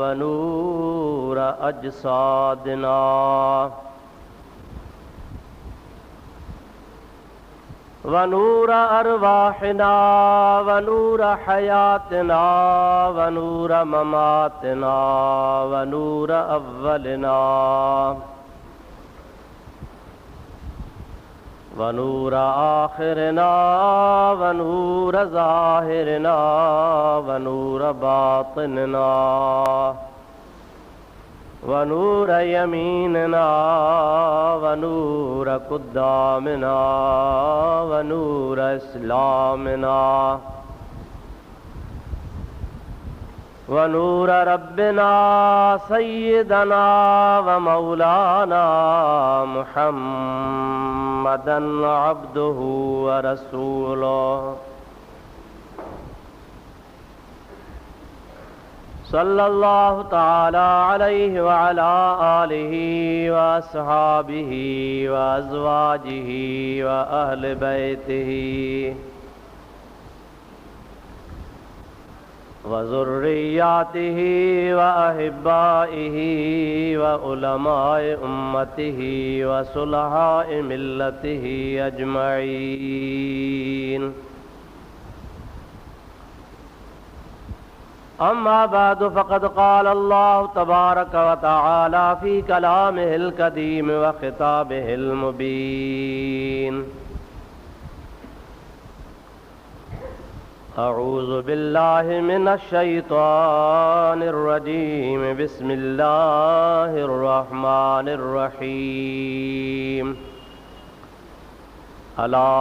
वनूर अजसादिना वनूर अरवाहिना वनूर हयातना वनूर ममातना वनूर अव्वलना वनूर आखिरना वनूर ज़ाहिरना वनूर बातिनना वनूर यमीनना वनूर कुद्दामना वनूर इस्लामना वनूर रब्बिना सय्यदना व मौलाना मुहम्मदन अब्दुहु व रसूलुहु सल्लल्लाहु तआला अलैहि व अला आलिहि व अस्हाबिहि व अज़वाजिहि व अहले बैतिहि व ज़ुर्रिय्यातिहि व अहिब्बाइहि व उलमाए उम्मतिहि व सुलहाए मिल्लतिहि अजमईन। अम्मा बाद फ़क़द क़ाल अल्लाहु तबारक व तआला फ़ी कलामिहिल कदीम व ख़िताबिहिल मुबीन। अऊज़ु बिल्लाहि मिनश शैतानिर रजीम बिस्मिल्लाहिर रहमानिर रहीम। अला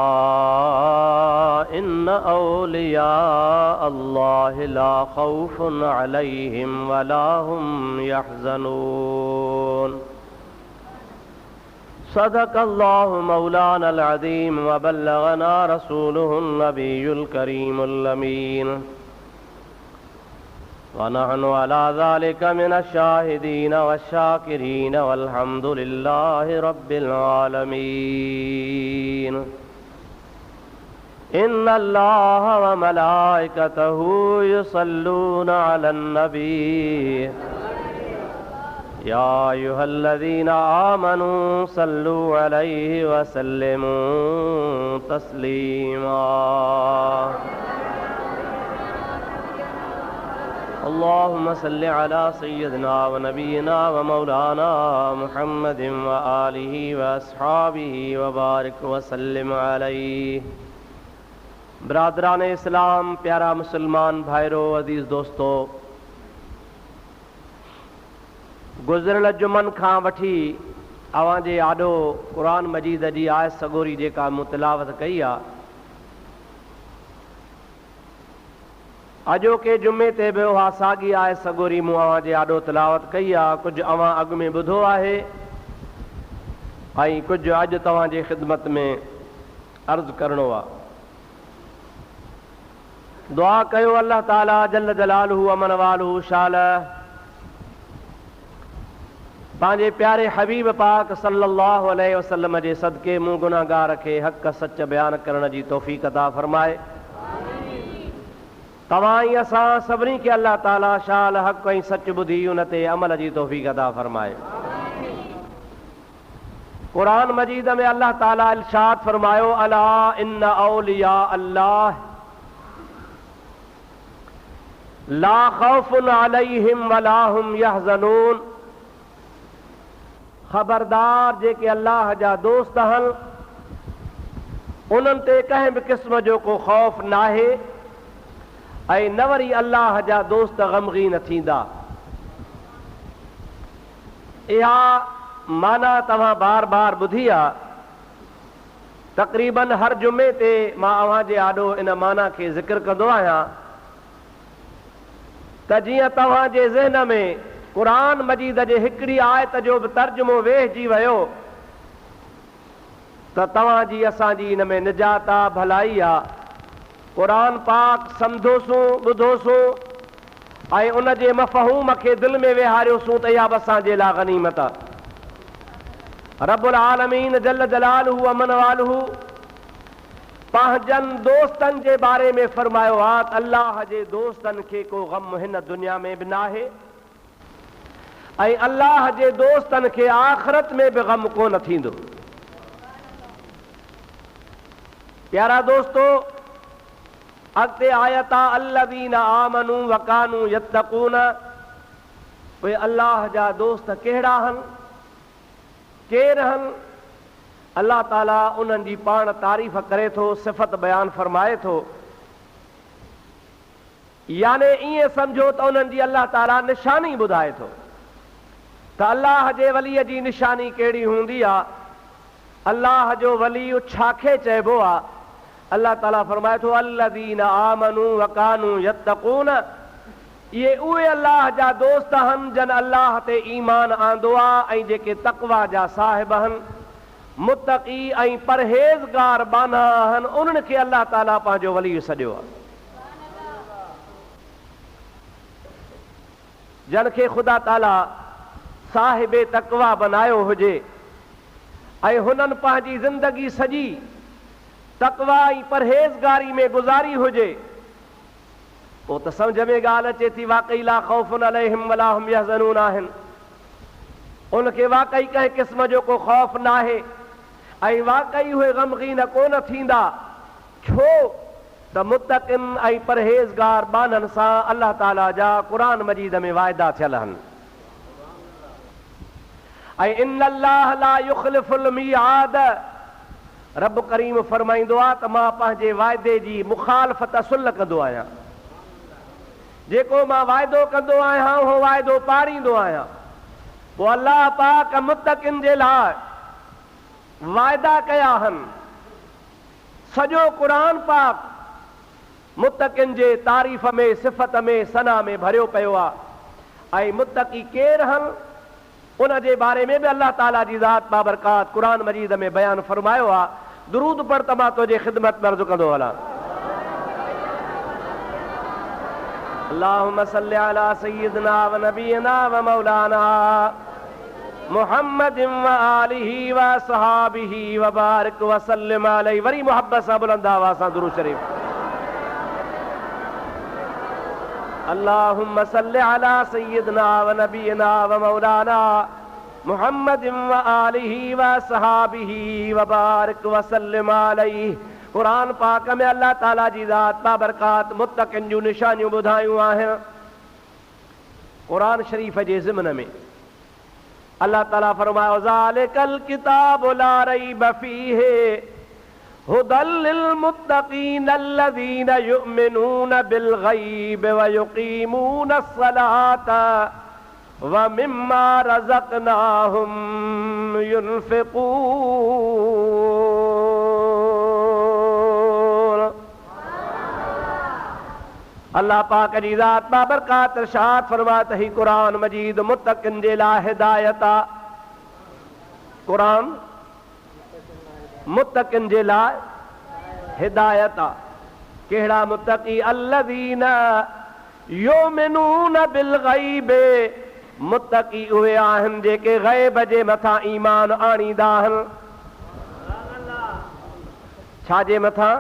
इन्न औलिया अल्लाहि ला खौफुन अलैहिम वला हुम यहज़नून। सदक़ल्लाहु मौलानल अज़ीम व बल्लगना रसूलुहुन नबियुल करीमुल अमीन व नहनु अला ज़ालिका मिनश शाहिदीन वश्शाकिरीन वल्हम्दुलिल्लाहि रब्बिल आलमीन। इन्नल्लाह व मलाइकतहु युसल्लूना अलन नबी या अय्युहल्लज़ीना आमनू सल्लू अलैहि व सल्लिमू तस्लीमा। अल्लाहुम्मा सल्लि अला सय्यिदिना व नबियिना व मौलाना मुहम्मदिन व आलिहि व अस्हाबिहि व बारिक व सल्लिम अलैहि। बिरादरान इस्लाम, प्यारा मुसलमान भाइरो, अजीज़ दोस्तों, गुज़िरियल जुमन खां वठी अवां जे आॾो क़ुरान मजीद जी आयत सॻोरी जेका मूं तिलावत कई आहे, अॼोके जुमे ते बि उहा साॻी आयत सॻोरी मूं अवां जे आॾो तिलावत कई आहे। कुझु अवां अॻु में ॿुधो आहे ऐं कुझु अॼु तव्हां जे ख़िदमत में अर्ज़ु करिणो आहे। दुआ कयो अल्लाह ताला जल्ल जलालहू अमन वालहू शाल पंहिंजे प्यारे हबीब पाक सल्लल्लाहु अलैहि वसल्लम जे सदके मूं गुनाहगार खे हक़ सच बयान करण जी तौफ़ीक़ अता फरमाए। तव्हां ई असां सभिनी खे अल्लाह ताला शाल हक़ ऐं सच ॿुधी उन ते अमल जी तौफ़ीक़ अता फरमाए। क़ुरान मजीद में अल्लाह ताला इरशाद फरमायो, अला इन्न औलिया अल्लाह ला खौफुन अलैहिम वला हुम यहज़नून। ख़बरदार, जेके अल्लाह जा दोस्त आहिनि उन्हनि ते कंहिं बि क़िस्म जो को ख़ौफ़ नाहे ऐं न वरी अल्लाह जा दोस्त ग़मगीन थींदा। इहा माना तव्हां बार बार ॿुधी आहे। तक़रीबन हर जुमे ते मां अव्हां जे आॾो इन माना खे ज़िक्र कंदो आहियां त जीअं तव्हां जे ज़हन में क़ुरान मजीद जे हिकिड़ी आयत जो बि तर्जुमो वेहिजी वियो त तव्हां जी असांजी इन में निजात आहे, भलाई आहे। क़ुरान पाक सम्झोसूं, ॿुधोसूं ऐं उन जे मफ़हूम खे दिलि में वेहारियोसूं त इहा बि असांजे लाइ गनीमत आहे। रब्बुल आलमीन जल्ल जलालहू अमन वालहू पंहिंजनि दोस्तनि जे बारे में फरमायो आहे त अल्लाह जे दोस्तनि खे को ग़म हिन दुनिया में बि नाहे ऐं अल्लाह जे दोस्तनि खे आख़िरत में बि ग़म कोन थींदो। प्यारा दोस्तो, अॻिते आयत आहे अल्लज़ीना आमनू वकानू यत्तकून। उहे अल्लाह जा दोस्त कहिड़ा आहिनि, केरु आहिनि? अल्लाह ताला उन्हनि जी पाण तारीफ़ करे थो, सिफ़त बयानु फरमाए थो। याने ईअं सम्झो त उन्हनि जी अल्लाह ताला निशानी ॿुधाए थो त अल्लाह जे वलीअ जी निशानी कहिड़ी हूंदी आहे। अल्लाह जो वली छाखे चइबो आहे? अल्लाह ताला फरमाए थो अल्लज़ीना आमनू वकानू यत्तकून। इहे उहे अल्लाह जा दोस्त आहिनि जन अल्लाह ते ईमान आंदो आहे ऐं जेके तक़वा जा साहिब आहिनि, मुत्तक़ी ऐं परहेज़गार बाना आहिनि, उन्हनि खे अल्लाह ताला पंहिंजो वली सॾियो आहे। जन खे ख़ुदा ताला साहिबे तक़वा बनायो हुजे ऐं हुननि पंहिंजी ज़िंदगी सॼी तक़वा ऐं परहेज़गारी में गुज़ारी हुजे, पोइ त सम्झ में ॻाल्हि अचे थी वाक़ई ला ख़ौफ़ुन अलैहिम वला हुम यहज़नून आहिनि। उनखे वाक़ई कंहिं क़िस्म जो को ख़ौफ़ न आहे ऐं वाक़ई उहे ग़मगीन कोन थींदा। छो त मुत्तक़िन ऐं परहेज़गार बाननि सां अल्लाह ताला जा क़ुरान मजीद में वाइदा थियल आहिनि। ऐं इन्नल्लाह ला युख़्लिफ़ुल मिआद। रब करीम फरमाईंदो आहे त मां पंहिंजे वाइदे जी मुखालफ़त सुल कंदो आहियां। जेको मां वाइदो कंदो आहियां उहो वाइदो पाड़ींदो आहियां। पोइ अल्लाह पाक मुत्तक़िन जे लाइ वाइदा कया आहिनि। सॼो क़ुरान पाक मुत्तक़िन जे तारीफ़ में, सिफ़त में, सना में भरियो पियो आहे। ऐं मुत्तक़ी केरु आहिनि उन जे बारे में बि अल्लाह ताला जी ज़ात बाबरकात क़ुरान मजीद में बयानु फरमायो आहे। दुरूद पढ़ त मां तुंहिंजे ख़िदमत में अर्ज़ु कंदो हलां। अल्लाहुम्मा सल्लि अला सय्यिदिना व नबीना व मौलाना मुहम्मदिन व आलिहि व सहाबिहि व बारिक व सल्लिम अलैहि। वरी मोहब्बत सां बुलंद आवाज़ सां दुरूद शरीफ। अल्लाहुम्मा सल्लि अला सय्यिदिना व नबीना व मौलाना मुहम्मदिन व आलिहि व सहाबिहि व बारिक व सल्लिम अलैहि। कुरान पाक में अल्लाह ताला जी ज़ात बाबरकात मुत्तक़िन जूं निशानियूं ॿुधायूं आहिनि। कुरान शरीफ़ जे ज़िमन में अल्लाह ताला फरमायो ज़ालिकल किताबु ला रैब फ़ीहि हुदल लिल मुत्तक़ीन अल्लज़ीना युमिनून बिल ग़ैब व युक़ीमून अस्सलात व मिम्मा रज़क़नाहुम युनफ़िक़ून। अल्लाह पाक जी ज़ात बाबरकात इरशाद फरमात ही कुरान मजीद मुत्तक़िन जे लाइ हिदायत आहे। कुरान मुत्तक़िन जे लाइ हिदायत आहे। कहिड़ा मुत्तक़ी? अल्लज़ीना युमिनून बिल ग़ैब। मुत्तक़ी उहे आहिनि जेके ग़ैब जे मथां ईमान आणींदा आहिनि। छा जे मथां?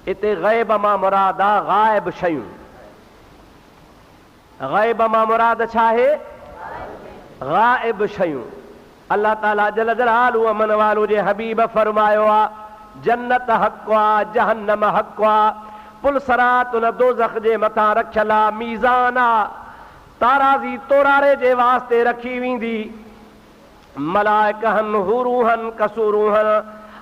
इते ग़ैब मां मुराद आहे ग़ाइब शयूं। ग़ैब मां मुराद छा आहे? ग़ाइब शयूं। अल्लाह ताला जल जलालहू अमन वालो जे हबीब फरमायो आहे जन्नत हक़ आहे, जहन्नम हक़ आहे, पुल सरात उन दोज़ख जे मथां रखियल आहे, मीज़ान आहे, ताराज़ी तोरारे जे वास्ते रखी वेंदी। मलाइक हन, हुरूं हन, कसूरूं हन।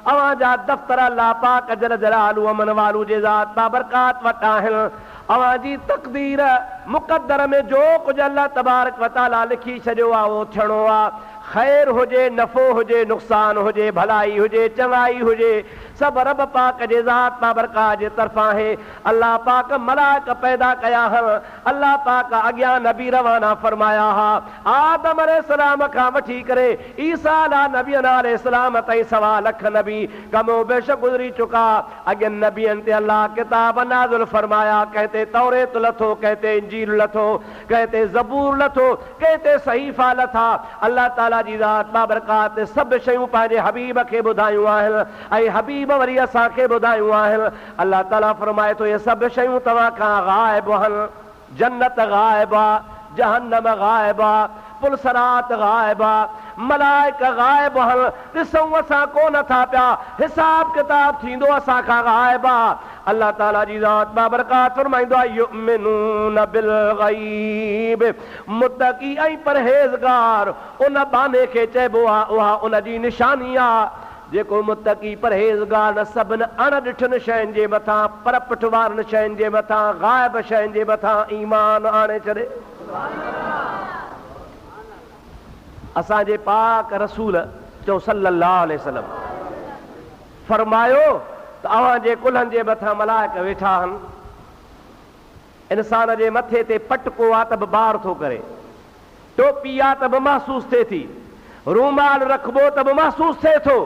अवां जा दफ़्तर अल्लाह पाक जल जलालहू अमन वालो जे ज़ात बाबरकात वटि आहिनि। अवां जी तक़दीर मुक़द्दर में जो कुझु अल्लाह तबारक व तआला लिखी छॾियो आहे उहो थियणो आहे। ख़ैर हुजे, नफ़ो हुजे, नुक़सान हुजे, भलाई हुजे, चङाई हुजे, सभु रब पाक जे ज़ात बाबरकात जे तरफ़ां आहे। अल्लाह पाक मलाइक पैदा कया आहिनि। अल्लाह पाक अॻियां नबी रवाना फरमाया हा। आदम अलैहिस्सलाम खां वठी करे ईसा नबी अलैहिस्सलाम ताईं 1.25 लख नबी कमो बेश गुज़री चुका। अॻियनि नबियनि ते अल्लाह किताब नाज़िल फरमाया। कंहिं ते तौरेत लथो, कंहिं ते इंजील लथो, कंहिं ते ज़बूर लथो, कंहिं ते सहीफ़ा लथा। अल्लाह ताला जी ज़ात बाबरकात सभु शयूं पंहिंजे हबीब खे ॿुधायूं आहिनि ऐं हबीब वरी असांखे ॿुधायूं आहिनि। अल्लाह ताला फरमाए थो इहे सभु शयूं तव्हां खां ग़ाइब आहिनि। जन्नत ग़ाइब आहे, जहन्नम गायबा, पुलसरात गायबा, मलाइका गायब हन, ॾिसूं असां कोन था पिया, हिसाब किताब थींदो असां खां गायबा। अल्लाह ताला जी ज़ात बाबरकात फरमाईंदो आहे युमिनून बिल गैब, मुत्तकी ऐं परहेज़गार उन बाने खे चइबो आहे, उहा उन जी निशानी आहे जेको मुत्तकी परहेज़गार न सभिनि अणॾिठनि शयुनि जे मथां, पर पुठवारनि शयुनि जे मथां, गाइब शयुनि जे मथां ईमान आणे छॾे। असांजे पाक रसूल चओ सल्लल्लाहु अलैहि वसल्लम फरमायो त अव्हांजे कुल्हनि जे मथां मलाइक वेठा आहिनि, इंसान जे मथे ते पटको आहे त बि बार थो करे, टोपी आहे त बि महसूस थिए थी, रूमाल रखबो त बि महसूस थिए थो।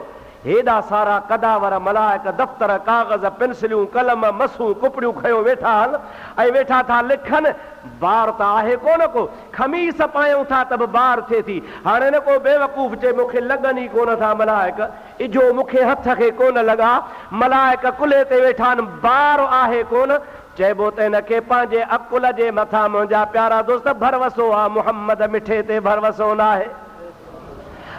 हेॾा सारा कदावर मलाइक दफ़्तर कागज़ पेंसिलियूं कलम मसूं कुपड़ियूं खयो वेठा आहिनि ऐं वेठा था लिखनि। बार त आहे कोन को, खमीस पायूं था त बि बार थिए थी। हाणे न को बेवकूफ़ चए मूंखे लॻनि ई कोन था मलाइक, इजो मूंखे हथ खे कोन लॻा, मलाइक कुल्हे ते वेठा आहिनि, बार आहे कोन। चइबो त हिनखे पंहिंजे अकुल जे मथां मुंहिंजा प्यारा दोस्त भरवसो आहे, मुहम्मद मिठे ते भरवसो न आहे,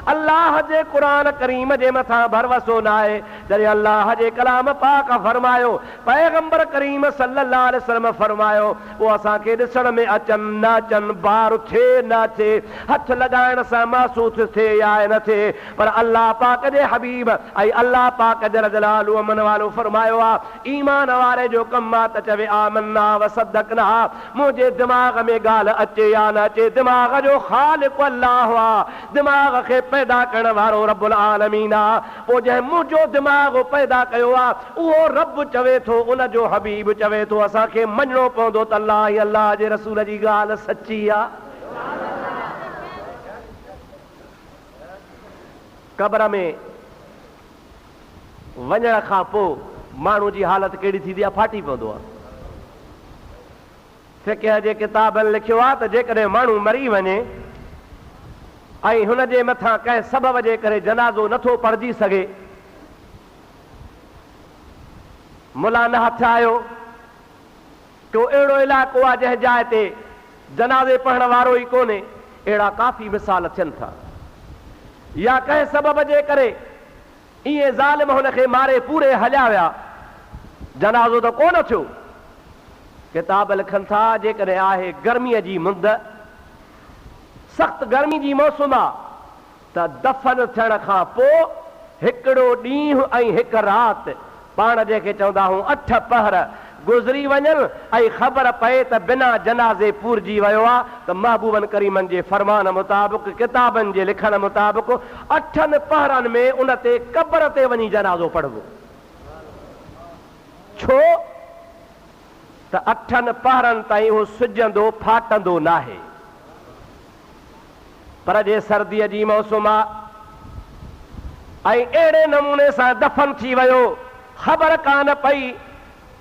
अल्लाह जे क़ुरान करीम जे मथां भरवसो न आहे। जॾहिं अल्लाह जे कलाम पाक फरमायो, पैगंबर करीम सल्लल्लाहु अलैहि वसल्लम फरमायो, उहो असांखे ॾिसण में अचनि न अचनि, बार थिए न थिए, हथ लॻाइण सां महसूस थिए या न थिए, पर अल्लाह पाक जे हबीब ऐं अल्लाह पाक जल जलालुहु अमन वालो फरमायो आहे, ईमान वारे जो कमु आहे त चवे आमन्ना व सद्दक़ना। मुंहिंजे दिमाग़ में ॻाल्हि अचे या न अचे, दिमाग़ जो ख़ालिक़ अल्लाह आहे, दिमाग़ खे पैदा करण वारो रब्बुल आलमीन आहे। पोइ जंहिं मुंहिंजो दिमाग़ पैदा कयो आहे उहो रब चवे थो, उन जो हबीब चवे थो, असांखे मञणो पवंदो त अल्लाह ऐं अल्लाह जे रसूल जी ॻाल्हि सची आहे। क़ब्र में वञण खां पोइ माण्हू जी हालत कहिड़ी थींदी आहे, फाटी पवंदो आहे। फ़िक़ह जे किताबनि लिखियो आहे त जेकॾहिं माण्हू मरी वञे ऐं हुन जे मथां कंहिं सबब जे करे जनाज़ो नथो पढ़जी सघे, मुला न हथ आयो, को अहिड़ो इलाइक़ो आहे जंहिं जाइ ते जनाज़े पढ़ण वारो ई कोन्हे, अहिड़ा काफ़ी मिसाल थियनि था। या कंहिं सबब जे करे ईअं ज़ालिम हुनखे मारे पूरे हलिया विया, जनाज़ो त कोन थियो। किताब लिखनि था जेकॾहिं आहे गर्मीअ जी मुंद, सख़्त गर्मी जी मौसम आहे, त दफ़न थियण खां पोइ हिकिड़ो ॾींहुं ऐं हिकु राति, पाण जंहिंखे चवंदा आहियूं 8 पहर गुज़री वञनि ऐं ख़बर पए त बिना जनाज़े पूरजी वियो आहे, त महबूबनि करीमनि जे फरमान मुताबिक़, किताबनि जे लिखण मुताबिक़ 8 पहरनि में उन ते क़ब्र ते वञी जनाज़ो पढ़बो। छो त 8 पहरनि ताईं उहो सिजंदो फाटंदो न आहे। पर जे सर्दीअ जी मौसम आहे ऐं अहिड़े नमूने सां दफ़न थी वियो, ख़बर कान पई,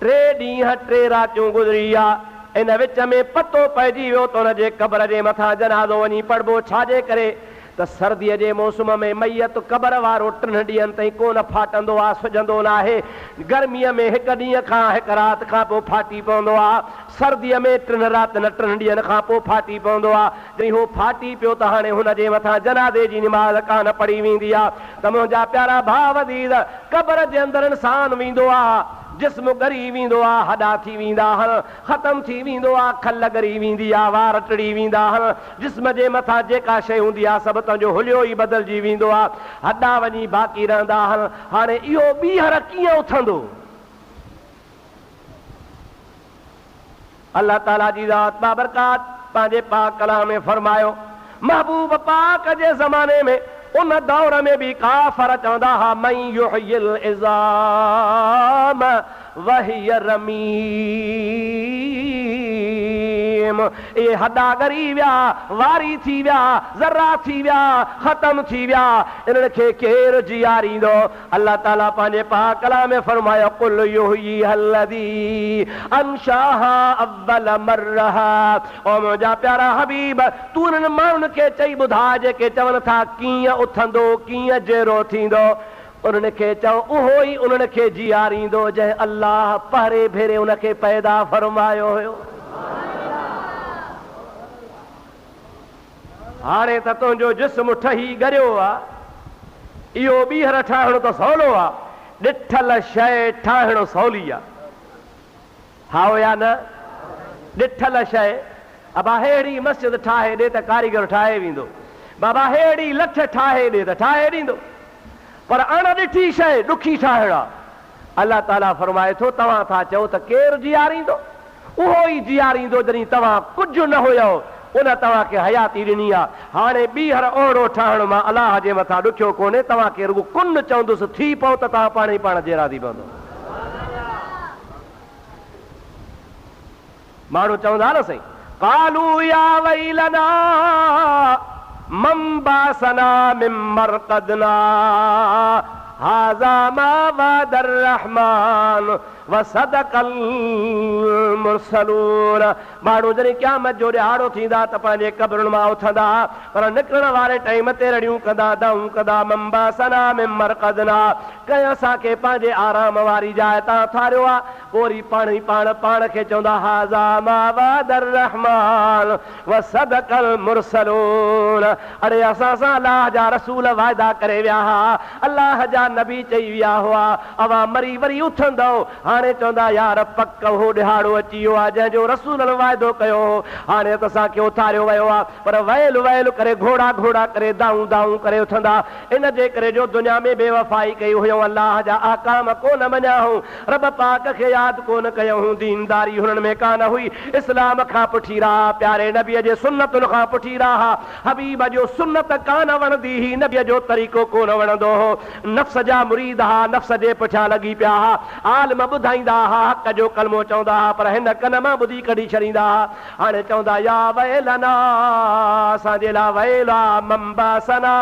3 ॾींहं 3 रातियूं गुज़री आहे, इन विच में पतो पइजी वियो त हुन जे क़ब्र जे मथां जनाज़ो वञी पढ़बो। छाजे करे त सर्दीअ जे मौसम में मैयत क़ब्र वारो 3 ॾींहंनि ताईं कोन फाटंदो आहे, सुजंदो न आहे। गर्मीअ में 1 ॾींहं खां 1 राति खां पोइ फाटी पवंदो आहे, सर्दीअ में 3 राति न 3 ॾींहंनि खां पोइ फाटी पवंदो आहे। जॾहिं उहो फाटी पियो त हाणे हुन जे मथां जनाज़े जी निमाज़ कान पढ़ी वेंदी आहे। त मुंहिंजा प्यारा भाउ अज़ीज़, क़ब्र जे अंदरि इंसान वेंदो आहे, जिस्म ॻरी वेंदो आहे, हॾा थी वेंदा आहिनि, ख़तम थी वेंदो आहे, खल ॻरी वेंदी आहे, वार टिड़ी वेंदा आहिनि, जिस्म जे मथां जेका शइ हूंदी आहे सभु तव्हांजो हुलियो ई बदिलजी वेंदो आहे, हॾा वञी बाक़ी रहंदा आहिनि। हाणे इहो ॿीहर कीअं उथंदो? अल्लाह ताला जी ज़ात बाबरकात पंहिंजे पाक कलाम में फरमायो, महबूब पाक जे ज़माने में उन दौर में भी काफ़र चवंदा हा, मन युहयिल इज़ाम वहिय रमीम। ये हॾा ॻरी विया, वारी थी विया, ज़र्रा थी विया, ख़तम थी विया, इन्हनि खे केरु जियारींदो? अल्लाह ताला पंहिंजे पाक कलाम में फरमायो, कुल युहयिहल्लज़ी अंशाहा अव्वल मर्रहा। ओ मुंहिंजा प्यारा हबीब, तूं उन्हनि माण्हुनि खे चई ॿुधा जेके चवनि था कीअं उथंदो, कीअं जहिड़ो थींदो। उन्हनि खे चओ उहो ई उन्हनि खे जियारींदो जंहिं अल्लाह पहिरें भेरे उनखे पैदा फरमायो हुयो। हाणे त तुंहिंजो जिस्म ठही गरियो आहे, इहो ॿीहर ठाहिणो त सवलो आहे, ॾिठल शइ ठाहिणो सवली आहे। हा या न? ॾिठल शइ, बाबा अहिड़ी मस्जिद ठाहे ॾे त कारीगर ठाहे वेंदो, बाबा अहिड़ी लठ ठाहे ॾे त ठाहे ॾींदो, पर अणॾिठी शइ ॾुखी ठाहिण आहे। अलाह ताला फरमाए थो तव्हां था चओ त केरु जीआरींदो, उहो ई जीआरींदो जॾहिं तव्हां कुझु न हुयो, उन तव्हांखे हयाती ॾिनी आहे। हाणे ॿीहर ओहिड़ो ठाहिण मां अलाह जे मथां ॾुखियो कोन्हे, तव्हांखे रुॻो कुन चवंदुसि थी पओ त तव्हां पाण ई पाण जहिड़ा थी पवंदो। माण्हू चवंदा न साईं, कालू या वैलना मम बासना मिन मरक़दना हाज़ा मा वअदर रहमान वसदक़ल मुरसलून। माण्हू जॾहिं क़यामत जो ॾिहाड़ो थींदा त पंहिंजे क़ब्रुनि मां उथंदा, पर निकिरण वारे टाइम ते रड़ियूं कंदा, दाऊं कंदा, मंबासना मिन मरक़दना, कंहिं असांखे पंहिंजे आराम वारी जाइ तां ठारियो आहे। पोइ पाण ई पाण खे चवंदा हाज़ा मा वअदर रहमान वसदक़ल मुरसलून। अड़े असां सां अलाह जा रसूल वाइदा करे विया हुआ, अलाह जा नबी चई विया हुआ अवां मरी वरी उथंदो। हाणे चवंदा यार पक हो ॾिहाड़ो अची वियो आहे जंहिंजो रसूलनि वाइदो कयो हो, हाणे त असांखे उथारियो वियो आहे, पर वयल वयल करे घोड़ा घोड़ा करे दाऊं दाऊं करे उथंदा। इन जे करे जो दुनिया में बेवफ़ाई कई हुयूं, अलाह जा आकाम कोन मञा हूं, रब पाक खे यादि कोन कयूं हूं, दीनदारी हुननि में कान हुई, इस्लाम खां पुठी रहा, प्यारे नबीअ जे सुन्नतुनि खां पुठी रहा। हबीब जो सुन्नत कान वणंदी ही, नबीअ जो तरीक़ो कोन वणंदो हो, नफ़्स जा मुरीद हा, नफ़्स जे पुठियां लॻी पिया हा, आलिम ॿुधाईंदा हा, हक़ जो कलमो चवंदा हा, पर हिन कन मां ॿुधी कढी छॾींदा हा। हाणे चवंदा या वैलना असांजे लाइ वैला मंबासना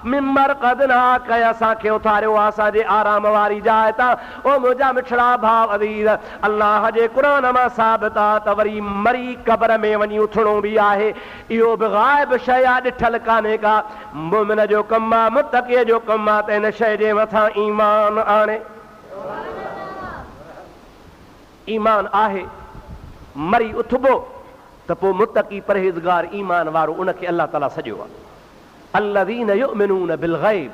मिन मरक़दना, कंहिं असांखे उथारियो आहे असांजे आराम वारी जाइ तां। ओ मुंहिंजा मिठड़ा भाउ अज़ीज़, अल्लाह जे क़ुरान मां साबित आहे त वरी मरी क़ब्र में वञी उथणो बि आहे, इहो बि ग़ाइब शइ आहे, ॾिठल कान्हे का। मुमिन जो कमु आहे, मुतक़ीअ जो कमु आहे त हिन शइ जे मथां ईमान आणे। ईमान आहे, मरी उथबो त पोइ मुतक़ी परहेज़गार ईमान वारो उनखे अल्लाह ताला सॼो आहे। अल्लज़ीन युमिनून बिल ग़ैब,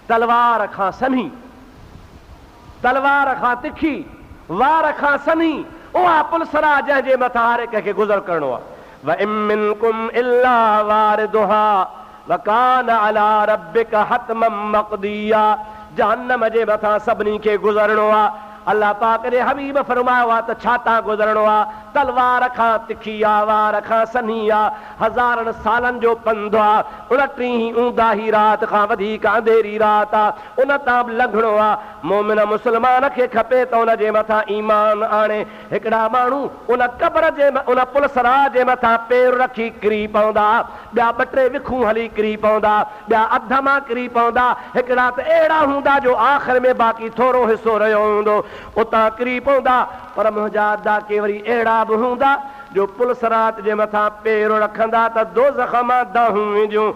तलवार खां सन्ही, तलवार खां तिखी, वार खां सन्ही, उहा पुलसरा जंहिंजे मथां हर हिक खे गुज़र करणो आहे। व इम मिनकुम इल्ला वारिदुहा व कान अला रब्बिका हतमम मक़दिया, जहन्नम जे मथां सभिनी खे गुज़रणो आहे। अल्लाह पाक जे हबीब फरमायो आहे त छा तां गुज़रणो आहे, तलवार खां तिखी आहे, वार खां सन्ही आहे, हज़ारनि सालनि जो पंधु आहे, 29 ऊंदाही राति खां वधीक अंधेरी राति आहे, उन तां बि लंघणो आहे। मोमिन मुस्लमान खे खपे त उन जे मथां ईमान आणे। हिकिड़ा माण्हू उन क़ब्र जे उन पुलसरा जे मथां पेर रखी किरी पवंदा, ॿिया 2-3 विखूं हली किरी पवंदा, ॿिया अध मां किरी पवंदा, हिकिड़ा त अहिड़ा हूंदा जो आख़िर में बाक़ी थोरो हिसो रहियो हूंदो, उतां किरी पवंदा। पर मुंहिंजा अदा के वरी अहिड़ा बि हूंदा जो पुलसरात जे मथां पेर रखंदा त दोज़ख मां दाहूं विझूं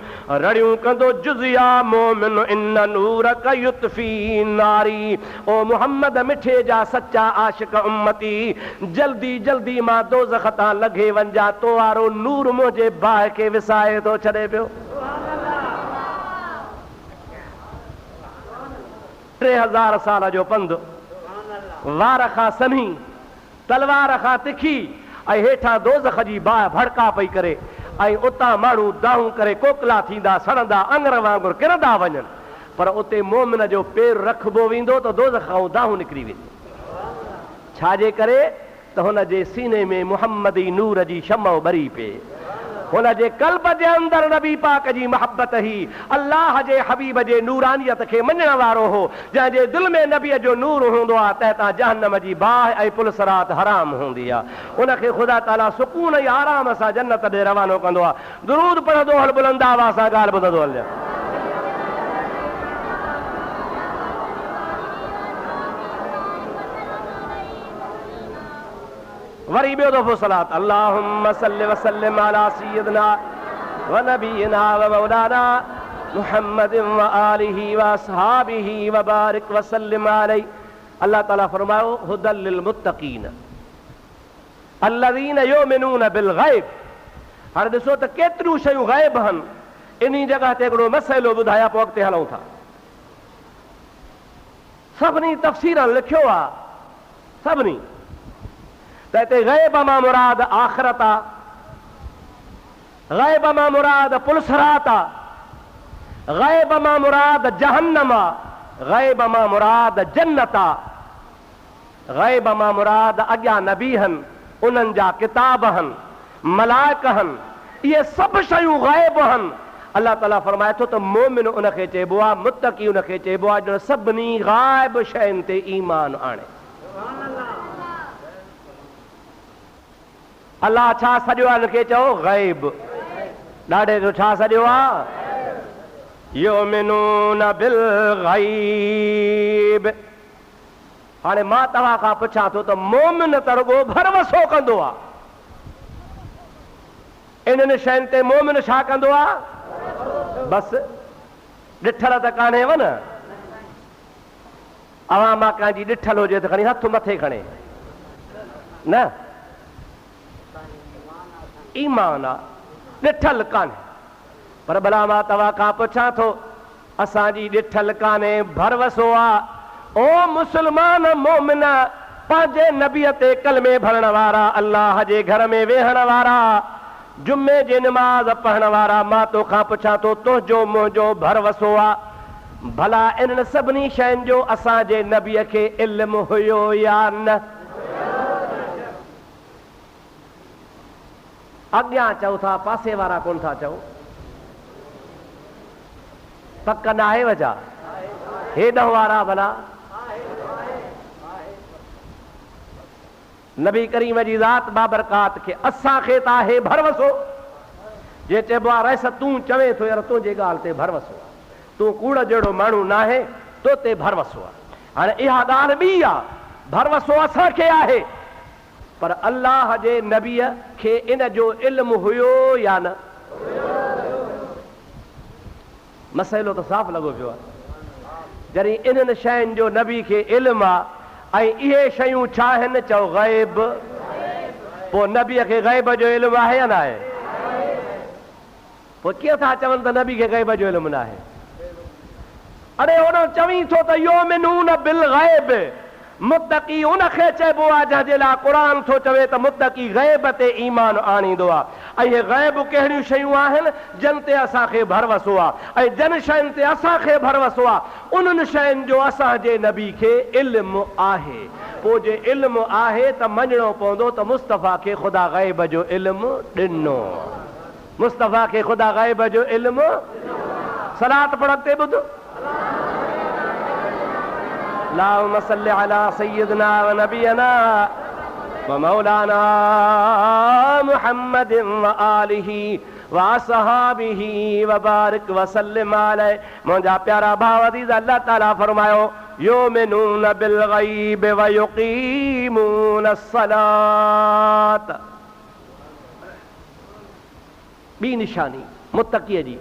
रड़ियूं कंदो जुज़िया मोमिन इन नूरक युतफ़ी नारी। ओ मुहम्मद मिठे जा सच्चा आशिक उम्मती, जल्दी जल्दी मां दोज़ख तां लॻे वञा, तो वारो नूर मुंहिंजे बाहि खे विसाए थो छॾे पियो। 3000 साल जो पंधु, वार खां सन्ही, तलवार खां तिखी, ऐं हेठां दोज़ख जी बाहि भड़का पई करे, ऐं उतां माण्हू दाहूं करे कोकला थींदा, सड़ंदा, अंगर वांगुरु किरंदा वञनि, पर उते मोमिन जो पेर रखिबो वेंदो त दोज़ख खां दाहूं निकिरी वेंदी। छाजे करे त हुन जे सीने में मुहम्मदी नूर जी शमो ॿरी पए, हुन जे क़ल्ब जे अंदरि नबी पाक जी मोहब्बत ही अल्लाह जे हबीब जे नूरानियत खे मञण वारो हो। जंहिंजे दिलि में नबीअ जो नूर हूंदो आहे तंहिंतां जहन्नम जी बाहि ऐं पुलसरात हराम हूंदी आहे, उनखे ख़ुदा ताला सुकून ऐं आराम सां जन्नत ॾे रवानो कंदो आहे। दुरूद पढ़ंदो हल, बुलंद आवाज़ सां ॻाल्हि ॿुधंदो हल। वरी ॿियो दफ़ो सलात, अल्लाहुम्मा सल्लि व सल्लिम अला सय्यिदना व नबीना व मौलाना मुहम्मदिन व आलिहि व असहाबिहि व बारिक व सल्लिम अलैहि। अल्लाह ताला फरमायो हुदल लिल मुत्तकीन अल्लज़ीन युमिनून बिल ग़ैब। हाणे ॾिसो त केतिरियूं शयूं ग़ैब आहिनि, इन्हीं जगह ते हिकिड़ो मसइलो ॿुधाया पोइ अॻिते हलूं था। सभिनी तफ़सीर लिखियो आहे, सभिनी त हिते ग़ैब मां मुराद आख़िरत आहे, ग़ैब मां मुराद पुलसरात आहे, ग़ैब मां मुराद जहन्नम आहे, ग़ैब मां मुराद जन्नत आहे, ग़ैब मां मुराद अॻियां नबी आहिनि, उन्हनि जा किताब आहिनि, मलाइक आहिनि, इहे सभु शयूं ग़ैब आहिनि। अल्लाह ताला फरमाए थो त मोमिन उनखे चइबो आहे, मुत्तकी उनखे चइबो आहे जो सभिनी ग़ाइब शयुनि ते ईमान आणे। अल्लाह छा सॼो आहे हिनखे चओ ग़ैब, ॾाढे जो छा सॼो आहे युमिनून बिल ग़ैब। हाणे मां तव्हां खां पुछां थो त मोमिन त रुॻो भरवसो कंदो आहे, इन्हनि शयुनि ते मोमिन छा कंदो आहे? बसि ॾिठल त कान्हेव न। अवां मां कंहिंजी ॾिठल हुजे त खणी हथ मथे खणे न, ईमान आहे, ॾिठल कान्हे। पर भला मां तव्हां खां पुछां थो, असांजी ॾिठल कान्हे, भरवसो आहे। ओ मुस्लमान मोमिन, पंहिंजे नबीअ ते कलमे भरण वारा, अल्लाह जे घर में वेहण वारा, जुमे जी नमाज़ पढ़ण वारा, मां तोखां पुछां थो तुंहिंजो मुंहिंजो भरवसो आहे भला इन्हनि सभिनी शयुनि जो असांजे नबीअ खे इल्मु हुयो या न? अॻियां चओ था, पासे वारा कोन था चओ, पक न आहे वजह हेॾां वारा भला नबी करीम जी ज़ात बाबरकात खे असांखे त आहे भरवसो। जे चइबो आहे रस तूं चवे थो यार तुंहिंजे ॻाल्हि ते भरवसो आहे, तूं कूड़ जहिड़ो माण्हू न आहे, तो ते भरवसो आहे। हाणे इहा ॻाल्हि ॿी आहे, भरवसो असांखे आहे, पर अल्लाह जे नबीअ खे इन जो इल्मु हुयो या न? मसइलो त साफ़ लॻो पियो आहे। जॾहिं इन्हनि शयुनि जो नबी खे इल्मु आहे ऐं इहे शयूं छा आहिनि? चओ ग़ैब। पोइ नबीअ खे ग़ैब जो इल्मु आहे या न आहे? पोइ कीअं था चवनि त नबी खे ग़ैब जो इल्मु न आहे? अरे उन चवीं थो त युमिनून बिल ग़ैब, मुत्तकी उनखे चइबो आहे जंहिंजे लाइ क़ुर थो चवे त मुत्तकी ग़ैब ते ईमान आणींदो आहे। ऐं इहे ग़ैब कहिड़ियूं शयूं आहिनि जिन ते असांखे भरवसो आहे, ऐं जिन शयुनि ते असांखे भरवसो आहे उन्हनि शयुनि जो असांजे नबी खे इल्मु आहे। पोइ जे इल्मु आहे त मञणो पवंदो त मुस्तफ़ा खे ख़ुदा ग़ैब जो इल्मु ॾिनो, मुस्तफ़ा खे ख़ुदा ग़ैब जो इल्मु। सलात पढ़ते ॿुध, अल्लाहुम्मा सल्लि अला सय्यिदना व नबियना व मौलाना मुहम्मदिन व आलिही व असहाबिही व बारिक व सल्लिम अलैहि। मुंहिंजा प्यारा भाउ अज़ीज़, अल्लाह ताला फरमायो युमिनून बिल ग़ैब व युक़ीमून अस्सलात। ॿी निशानी मुत्तकीअ जी,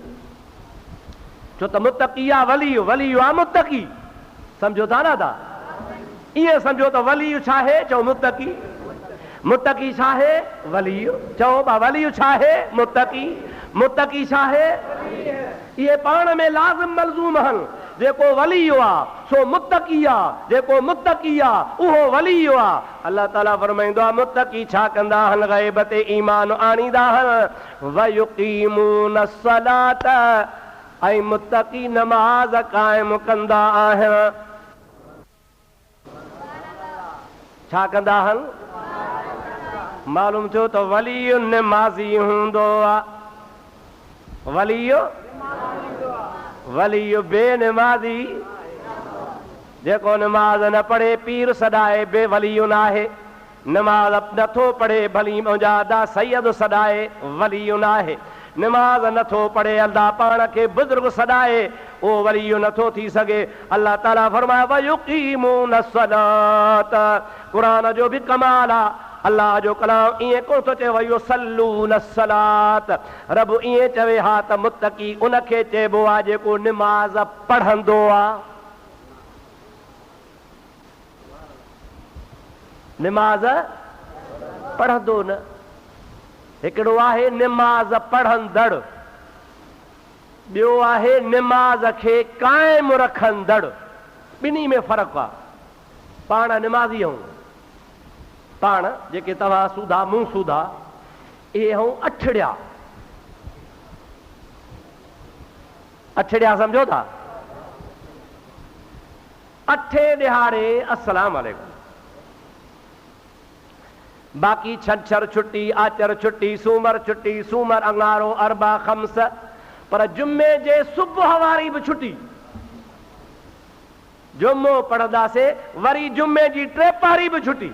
छो त मुत्तकी आहे वली, वली आहे मुत्तकी, समझो था ना था? ईअं समझो त वली छा आहे? चओ मुत्तकी। मुत्तकी छा आहे? वली। चओ बा वली छा आहे? मुत्तकी। मुत्तकी छा आहे? इहे पाण में लाज़िम मलज़ूम आहिनि। जेको वली आहे सो मुत्तकी आहे, जेको मुत्तकी आहे उहो वली आहे। अल्लाह ताला फरमाईंदो आहे मुत्तकी छा कंदा आहिनि? ग़ैब ते ईमान आणींदा आहिनि। व युक़ीमून अस्सलात, ऐं मुत्तकी नमाज़ क़ाइम कंदा आहिनि। छा कंदा आहिनि? मालूम थियो त वली नमाज़ी हूंदो आहे। वली बेनमाज़ी, जेको नमाज़ न पढ़े पीर सॾाए बेवली न आहे। नमाज़ नथो पढ़े भली मुंहिंजा अदा सैयद सॾाए वली न आहे। नमाज़ नथो पढ़े अल्लाह पाण खे बुज़ुर्ग सॾाए उहो वली नथो थी सघे। अल्लाह ताला फरमाए व युक़ीमून अस्सलात। क़ुरान जो बि कमाल आहे। अल्लाह जो कलाम ईअं कोन थो चए वयो सल्लून अस्सलात, रब ईअं चवे हा त मुत्तकी उनखे चइबो आहे जेको नमाज़ पढ़ंदो आहे। नमाज़ पढ़ंदो न, हिकिड़ो आहे नमाज़ पढ़ंदड़, ॿियो आहे निमाज़ खे क़ाइमु रखंदड़। ॿिन्ही में फ़र्क़ु आहे। पाण निमाज़ी आहियूं, पाण जेके तव्हां सूधा मूं सूधा, इहे हूं अठड़िया। अठड़िया सम्झो था? अठे ॾिहाड़े अस्सलाम वालेकुम, बाक़ी छंछर छुट्टी, आचर छुट्टी, सूमर छुट्टी, सूमर अंगारो, अरबा खम्स, पर जुमे जे सुबुह वारी बि छुट्टी। जुमो पढ़ंदासीं, वरी जुमे जी टे पारी बि छुट्टी।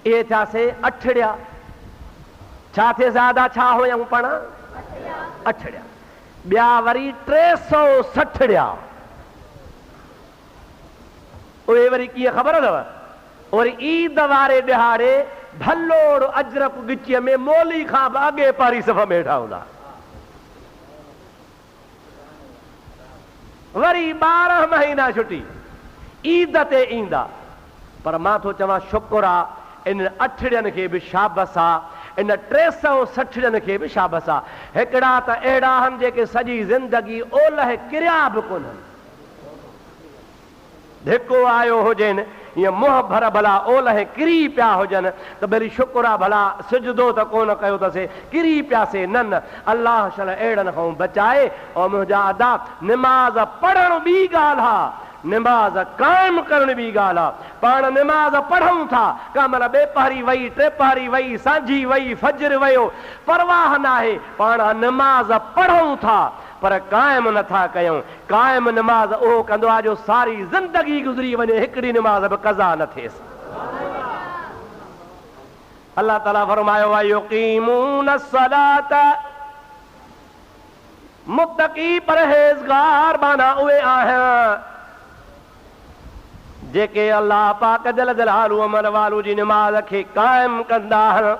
इहे थियासीं अठड़िया। छा थिए ज़्यादा छा हुयऊं पाण? अठड़िया। ॿिया वरी 360 उहे वरी कीअं ख़बर अथव? वरी ईद वारे ॾिहाड़े भलोड़ अजरक गिचीअ में मोली खां बि अॻे पारी सफ़ में वेठा हूंदा। वरी 12 महीना छुट्टी ईद ते ईंदा। पर मां थो चवां शुक्र आहे इन अठड़ियनि खे बि शाबस आहे, इन 360 खे बि शाबस आहे। हिकिड़ा त अहिड़ा आहिनि जेके सॼी ज़िंदगी ओलह किरिया बि कोन्हनि। धिको आयो हुजनि, ईअं मुंहुं भर भला ओलह किरी पिया हुजनि त भली शुक्र आहे भला सिजदो त कोन कयो अथसीं, किरी पियासीं। न न, अलाह शल अहिड़नि खां बचाए। ऐं मुंहिंजा अदा, निमाज़ पढ़णु ॿी ॻाल्हि आहे, निमाज़ क़ाइमु करण ॿी ॻाल्हि आहे। पाण निमाज़ पढ़ूं था, कंहिं महिल ॿे पहरी वई, टे पहरी वई, सांझी वई, फजर वियो, परवाह न आहे। पाण निमाज़ पढ़ूं था पर क़ाइमु नथा कयूं। क़ाइमु निमाज़ उहो कंदो आहे जो सारी ज़िंदगी गुज़री वञे, हिकिड़ी निमाज़ बि क़ज़ा न थिएसि। अल्लाह ताला फरमायो आहे युक़ीमून अस्सलात, मुत्तक़ी परहेज़गार माना उहे आहिनि जेके अल्लाह पाक जल जलालु अमर वालू जी निमाज़ खे क़ाइमु कंदा आहिनि।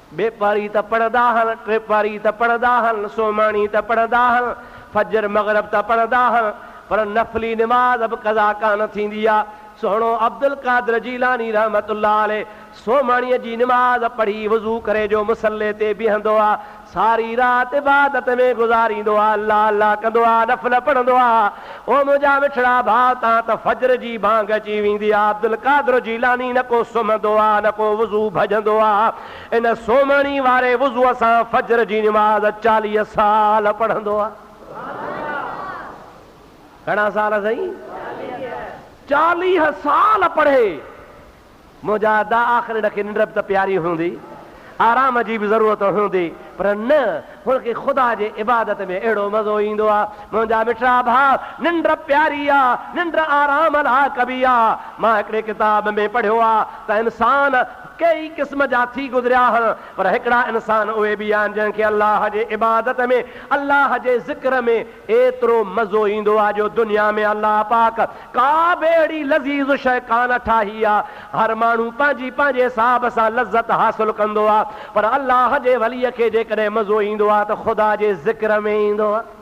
ॿे पारी त पढ़ंदा आहिनि, टे पारी त पढ़ंदा आहिनि, सोमाणी त पढ़ंदा आहिनि, फजर मग़रिब त पढ़ंदा आहिनि, पर नफ़ली निमाज़ बि क़ज़ा कान थींदी आहे। सुहिणो अब्दुल कादिर जीलानी रहमतुल्लाह अलैह सोमाणीअ जी निमाज़ पढ़ी वज़ू करे जो मुसल्ले ते बीहंदो आहे, सारी राति इबादत में गुज़ारींदो आहे, अल्लाह अल्लाह कंदो आहे, नफ़ल पढ़ंदो आहे। ओ मुंहिंजा मिठड़ा भाउ, तव्हां त फजर जी भांग अची वेंदी आहे। अब्दुल कादिर जीलानी न को सुम्हंदो आहे, न को वज़ू भॼंदो आहे। इन सोमाणी वारे वज़ूअ सां फजर जी निमाज़ 40 साल पढ़ंदो आहे। घणा साल साईं? 40 साल पढ़े। मुंहिंजा अदा आख़िर खे निंड त प्यारी हूंदी, आराम जी बि ज़रूरत हूंदी, पर न हुनखे ख़ुदा जे इबादत में अहिड़ो मज़ो ईंदो आहे। मुंहिंजा मिठड़ा भाउ, निंड प्यारी आहे, निंड आराम लाइ कबी आहे। मां हिकिड़े किताब में पढ़ियो आहे त इंसान कई क़िस्म जा थी गुज़रिया आहिनि, पर हिकिड़ा इंसान उहे बि आहिनि जंहिंखे अल्लाह जे इबादत में, अल्लाह जे ज़िक्र में एतिरो मज़ो ईंदो आहे जो दुनिया में अल्लाह पाक का बि अहिड़ी लज़ीज़ शइ कान ठाही आहे। हर माण्हू पंहिंजी पंहिंजे हिसाब सां लज़त हासिल कंदो आहे, पर अल्लाह जे वलीअ खे जेकॾहिं मज़ो ईंदो आहे त ख़ुदा जे ज़िक्र में ईंदो आहे।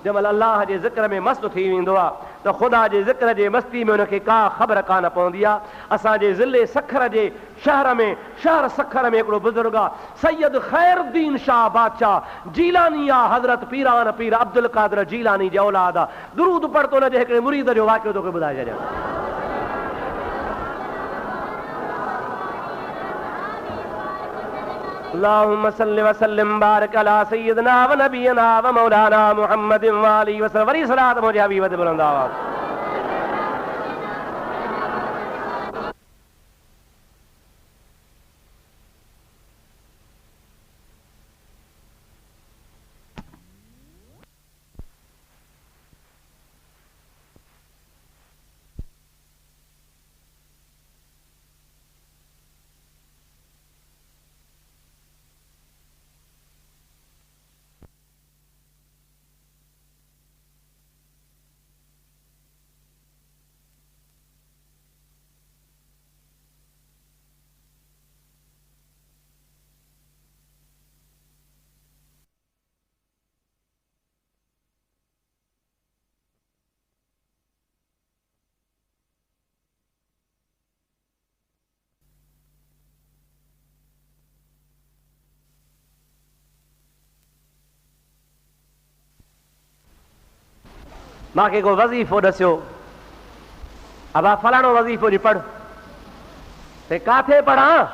जंहिंमहिल अल्लाह जे ज़िक्र में मस्तु थी वेंदो आहे त ख़ुदा जे ज़िक्र जे मस्ती में हुनखे का ख़बर कान पवंदी आहे। असांजे ज़िले सखर जे शहर सखर में हिकिड़ो बुज़ुर्ग आहे, सैयद खैरुद्दीन शाह बादशाह जीलानी आहे। हज़रत पीरान पीर अब्दुल कादिर जीलानी जी औलाद आहे। दुरूद पढ़तो हुनजे हिकिड़े मुरीद जो वाक़ियो तोखे ॿुधाए छॾियां। अल्लाहुम्मा सल्लि व सल्लिम बारिक अला सय्यिदना व नबियना व मौलाना मुहम्मदिन व आलिहि व सल्लम। वरी सलात मुंहिंजे हबीब ते बुलंद आवाज़। मांखे को वज़ीफ़ो दस्यो, अबा फलाणो वज़ीफ़ो जी पढ़, ते काथे पढ़ा?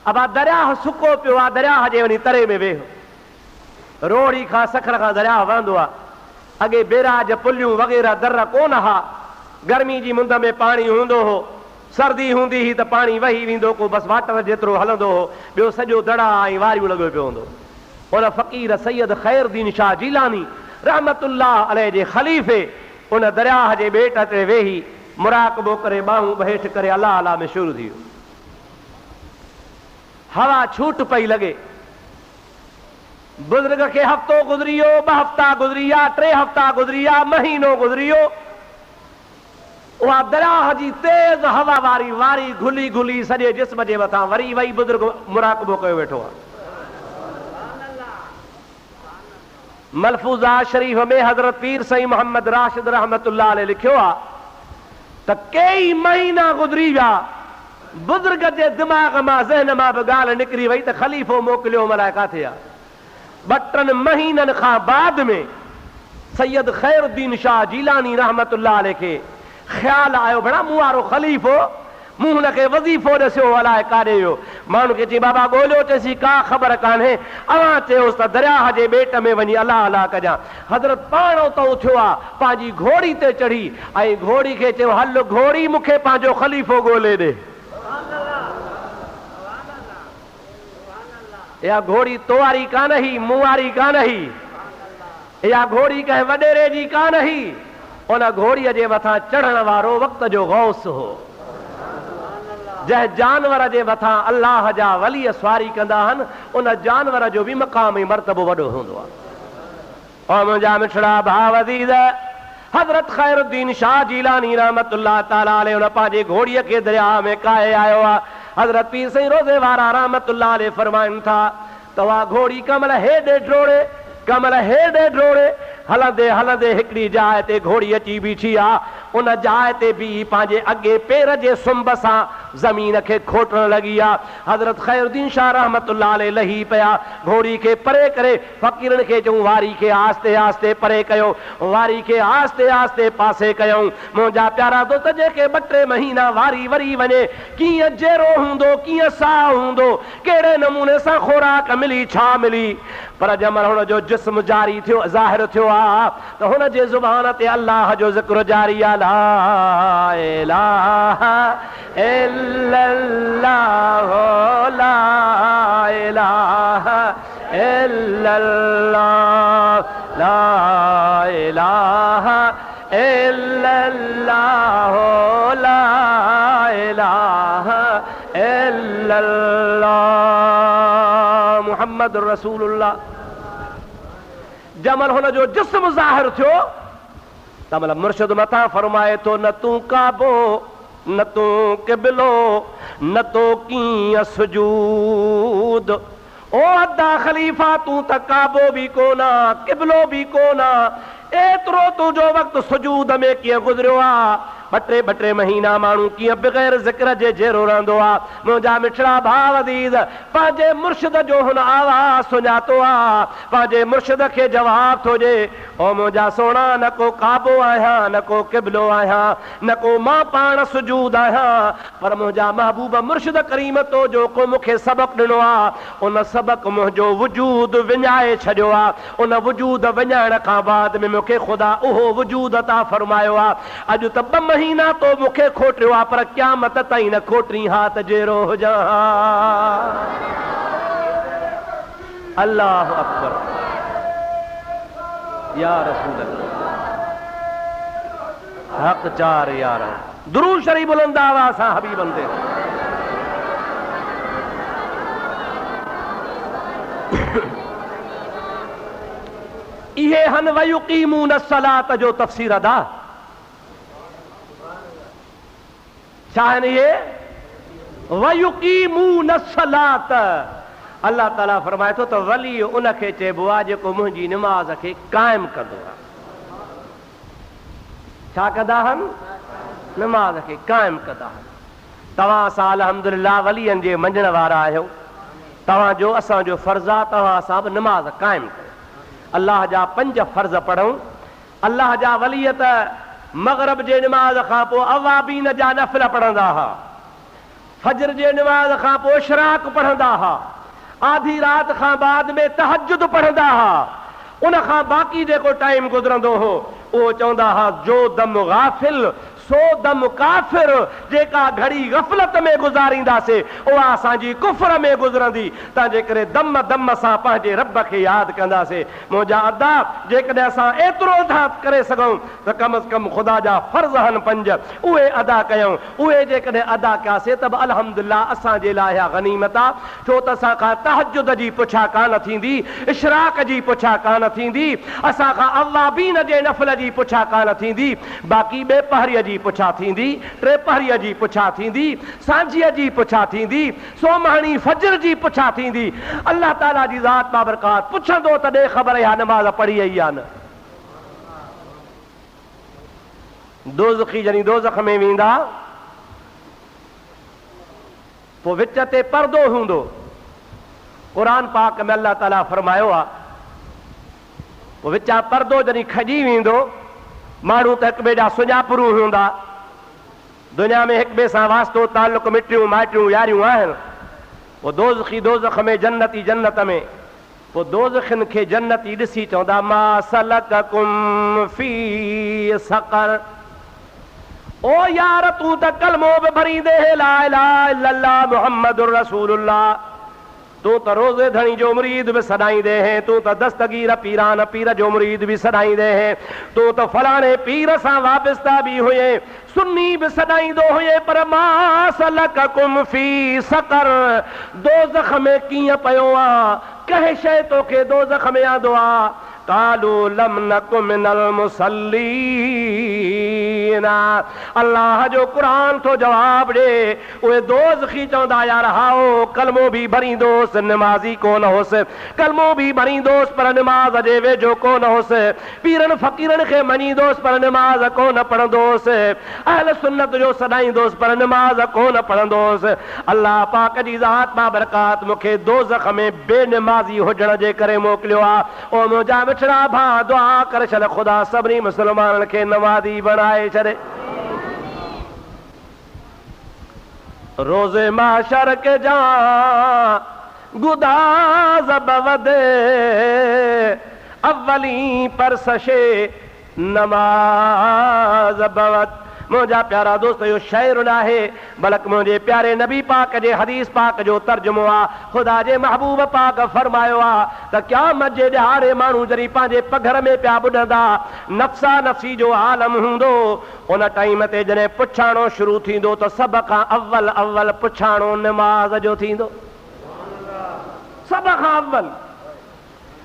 अबा दरियाह सुको पियो आहे, दरियाह जे वञी तरे में वेह, रोड़ी खां सखर खां दरियाह वहंदो आहे। अॻे बेराज पुलियूं वग़ैरह दर कोन हा, गर्मी जी मुंद में पाणी हूंदो हो, सर्दी हूंदी ही त पाणी वही वेंदो, को बसि वाटर जेतिरो हलंदो हो, ॿियो सॼो दड़ा ऐं वारियूं लॻो पियो हूंदो। उन फ़क़ीर सैयद ख़ैरुद्दीन शाह जीलानी रहमतुल्लाह अलैह जे ख़लीफ़े उन दरियाह जे ॿेट ते वेही मुराक़बो करे ॿाहूं हेठि करे अलाह अलाह में शुरू थी वियो। हवा छूट पई लॻे, बुज़ुर्ग खे हफ़्तो गुज़री वियो, 2 हफ़्ता गुज़री विया, 3 हफ़्ता गुज़री विया, महीनो गुज़री वियो। उहा दरियाह जी तेज़ हवा वारी वारी घुली घुली सॼे जिस्म जे मथां वरी वई बुज़ुर्ग मुराक़बो कयो वेठो आहे। मलफूज़ा शरीफ़ में हज़रत पीर साईं मोहम्मद राशिद रहमतुल्लाह अलैह लिखियो आहे त कई महीना गुज़री विया, बुज़ुर्ग जे दिमाग़ मां ज़हन मां बि ॻाल्हि निकिरी वई त ख़लीफ़ो मोकिलियो मलाए काथे आहे। 2 महीननि खां बाद में सैयद ख़ैरुद्दीन शाह जीलानी रहमतुल्लाह अलैह खे ख़्याल आयो, बड़ा मूं वारो ख़लीफ़ो, मूं हुनखे वज़ीफ़ो ॾिसियो अलाए काॾे वियो। माण्हू खे चई बाबा ॻोल्हियो, चइसि का ख़बर कान्हे, अवां चयोसि त दरियाह जे ॿेट में वञी अलाह अलाह कजां। हज़रत पाण उतो उथियो आहे, पंहिंजी घोड़ी ते चढ़ी ऐं घोड़ी खे चयो हल घोड़ी मूंखे पंहिंजो ख़लीफ़ो ॻोल्हे ॾे। इहा घोड़ी तोवारी कान ही, मूं वारी कान ही, इहा घोड़ी कंहिं वॾेरे जी कान ही, उन घोड़ीअ जे मथां चढ़ण वारो वक़्त जो गौस हो। जंहिं जानवर जे मथां अल्लाह जा वली सवारी कंदा आहिनि, उन जानवर जो बि मक़ाम ऐं मर्तबो वॾो हूंदो आहे। और मुंहिंजा मिठड़ा भाउ अज़ीज़, हज़रत ख़ैरुद्दीन शाह जीलानी रहमतुल्लाह ताला अलैह उन पंहिंजे घोड़ीअ खे दरिया में काहे आयो आहे। हज़रत पीर साईं रोज़े वारा रहमतुल्लाह अलैह फरमाइनि था त उहा घोड़ी कमल हेॾे ड्रोड़े, कमल हेॾे ड्रोड़े, हलंदे हलंदे हिकिड़ी जाइ ते घोड़ी अची बीठी आहे। उन जाइ ते बि पंहिंजे अॻे पेर जे सुंब सां ज़मीन खे खोटण लॻी आहे। हज़रत ख़ैरुद्दीन शाह रहमतुल्लाह अलैह लही पिया, घोड़ी खे परे करे फ़क़ीरनि खे चयूं वारी खे आस्ते आस्ते परे कयो, वारी खे आस्ते आस्ते पासे कयूं। मुंहिंजा प्यारा दोस्त, जेके 2-3 महीना वारी वरी वञे, कीअं जहिड़ो हूंदो, कीअं साह हूंदो, कहिड़े नमूने सां खोराक मिली, छा मिली, पर जंहिंमहिल हुन जो जिस्म जारी थियो, ज़ाहिर थियो आहे त हुन जे ज़ुबान ते अल्लाह जो ज़िक्र जारी आहे। ला इलाहा इल्लल्लाह, ला इलाहा इल्लल्लाह, ला इलाहा इल्लल्लाह, ला इलाहा इल्लल्लाह मुहम्मद रसूलुल्लाह। जमल हुन जो जिस्म ज़ाहिर थियो, तमल मुर्शिद मथां फरमाए थो न तूं काबो, न तूं क़िबलो, न तो कीअं सुजूद। ओ अदा ख़लीफ़ा, तूं त काबो बि कोना, क़िबलो बि कोना, एतिरो तुंहिंजो वक़्तु सुजूद में कीअं गुज़रियो आहे। 2-2 महीना माण्हू कीअं बग़ैर ज़िक्र जे जहिड़ो रहंदो आहे। मुंहिंजा मिठड़ा भाउ अज़ीज़, पंहिंजे मुर्शिद जो हुन आवाज़ सुञातो आहे, पंहिंजे मुर्शिद खे जवाब थो ॾे, ओ मुंहिंजा सोना, न को काबो आहियां, न को क़िबलो आहियां, न को मां पाण सुजूद आहियां, पर मुंहिंजा महबूब मुर्शिद करीम तो जो को मूंखे सबक़ ॾिनो आहे, उन सबक़ मुंहिंजो वजूद विञाए छॾियो आहे। उन वजूद विञाइण खां बाद में मूंखे ख़ुदा उहो वजूद अता फरमायो आहे। अॼु त 2 महीना तो मूंखे खोटियो आहे, पर क़यामत ताईं न खोटी हा त जहिड़ो हुजां। अल्लाह अकबर, या रसूल अल्लाह, हक़ चार यार, दुरूद शरीफ बुलंद आवाज़ सां हबीबन ते। इहे हन वयुकीमून सलात जो तफ़सीर अदा। छा आहिनि इहे? वयुकीमून सलात। अल्लाह ताला फरमाए थो त वली उनखे चइबो आहे जेको मुंहिंजी निमाज़ खे क़ाइमु कंदो आहे। छा कंदा आहिनि? निमाज़ खे क़ाइमु कंदा आहिनि। तव्हां सां अल्हम्दुलिल्लाह वलीअनि जे मञण वारा आहियो, तव्हांजो असांजो फ़र्ज़ु आहे तव्हां सां बि निमाज़ क़ाइमु कयो। अल्लाह जा 5 फ़र्ज़ पढ़ूं, अल्लाह जा वलियत मगरब जे नमाज खां पोइ अवाबीन जा नफ़िल पढ़ंदा हा, फजर जे नमाज खां पोइ इशराक पढ़ंदा हा, आधी रात खां बाद में तहज्जुद पढ़ंदा हा। उन खां बाक़ी जेको टाइम गुज़रंदो हो उहो चवंदा हा जो दम गाफिल सो दम काफिर, जेका घड़ी गफ़लत में गुज़ारींदासीं उहा असांजी कुफ्र में गुज़रंदी। तंहिंजे करे दम दम सां पंहिंजे रब खे यादि कंदासीं। मुंहिंजा अदा जेकॾहिं असां एतिरो था करे सघूं त कम अज़ कम ख़ुदा जा फ़र्ज़ आहिनि 5 उहे अदा कयूं। उहे जेकॾहिं अदा कयासीं त बि अल्हम्दुलिल्लाह असांजे लाइ इहा गनीमत आहे, छो त असां खां तहज्जुद जी पुछा कान थींदी, इशराक जी पुछा कान थींदी, असां खां अवाबीन जे नफ़िल जी पुछा कान थींदी, बाक़ी ॿिए पहरीअ जी पुछा थींदी, टे पहरीअ जी पुछा थींदी, सांझीअ जी पुछा थींदी, सोमहणी फजर जी पुछा थींदी। अल्लाह ताला जी ज़ात बाबरकात पुछंदो तॾहिं ख़बर इहा नमाज़ पढ़ी आई आहे न। दोज़खी जॾहिं दोज़ख में वेंदा पोइ विच ते पर्दो हूंदो। क़ुरान पाक में अल्लाह ताला फरमायो आहे पोइ विचां पर्दो जॾहिं खॼी वेंदो, माण्हू त हिक ॿिए जा सुञापरू हूंदा, दुनिया में हिक ॿिए सां वास्तो तालुक मिटियूं माइटियूं यारियूं आहिनि। पोइ दोज़खी दोज़ख में, जन्नती जन्नत में, पोइ दोज़खिन खे जन्नती ॾिसी चवंदा मा सलककुम फी सक़र, ओ यार तूं त कलमो बि भरींदे ला इलाहा इल्लल्लाह मुहम्मदुर रसूलुल्लाह, तूं त रोज़े धणी जो मुरीद बि सॾाईंदे हैं, तूं त दस्तगीर पीरान पीर जो मुरीद बि सॾाईंदे हैं, तूं त फलाणे पीर सां वाबस्ता बि हुए, सुन्नी बि सॾाईंदो हुए, पर मा सलककुम फी सक़र, दोज़ख में कीअं पियो आहे, कंहिं शइ तोखे दोज़ख में आंदो आहे। कालू लम नकु मिनल मुसल्लीन, अल्लाह जो क़ुरान थो जवाब ॾे। उहे दोज़खी चवंदा यार हाओ कलमो बि भरींदोसि नमाज़ी कोन होसि, कलमो बि भरींदोसि पर नमाज़ जे वेझो कोन होसि, पीरनि फ़क़ीरनि खे मञींदोसि पर नमाज़ कोन पढ़ंदोसि, अहल सुन्नत जो सॾाईंदोसि पर नमाज़ कोन पढ़ंदोसि। अल्लाह पाक जी ज़ात बाबरकात मूंखे दोज़ख में बेनमाज़ी हुजण जे करे मोकिलियो आहे। ओ मुंहिंजा मिठड़ा भाउ दुआ करे छॾ ख़ुदा सभिनी मुस्लमाननि खे नमाज़ी बणाए छॾे। रोज़े माशर के जा गुदाज़ बवदे अव्वली पर सशे नमाज बवद। मुंहिंजा प्यारा दोस्त इहो शाइर न आहे बल्कि मुंहिंजे प्यारे नबी पाक जे हदीस पाक जो तर्जुमो आहे। ख़ुदा जे महबूब पाक फरमायो आहे त क़यामत जे ॾिहाड़े माण्हू जॾहिं पंहिंजे पघर में पिया ॿुॾंदा, नफ़्सा नफ़्सी जो आलम हूंदो, उन टाइम ते जॾहिं पुछाणो शुरू थींदो त सभ खां अव्वल पुछाणो नमाज़ जो थींदो। सभ खां अव्वल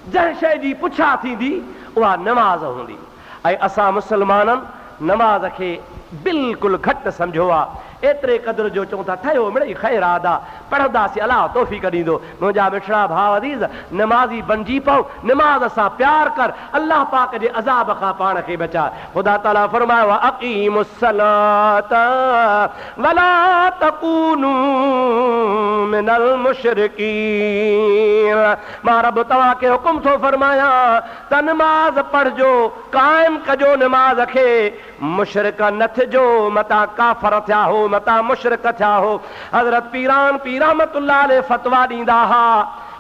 जंहिं शइ जी पुछा थींदी उहा नमाज़ हूंदी। ऐं असां मुस्लमाननि नमाज़ खे बिल्कुलु घटि सम्झो आहे। एतिरे क़दुरु जो चऊं था ठहियो मिड़ई ख़ैरात आहे, पढ़ंदासीं अलाह तौफ़ीक़ ॾींदो। मुंहिंजा मिठड़ा भाउ अज़ीज़ नमाज़ी बणिजी पओ, नमाज़ सां प्यार कर, अल्लाह पाक जे अज़ाब खां पाण खे बचा। ख़ुदा ताला फरमायो आहे अक़ीमुस्सलात वला तकूनू मिनल मुशरिकीन। मां रब तव्हांखे हुकुम थो फरमायां त नमाज़ पढ़जो, क़ाइम कजो नमाज़ खे, मुशरिक न थिजो, मता काफ़र थिया हो, मता मुशरिक थिया हो। हज़रत पीरान पीर रहमतुल्लाह अलैह फतवा ॾींदा हा।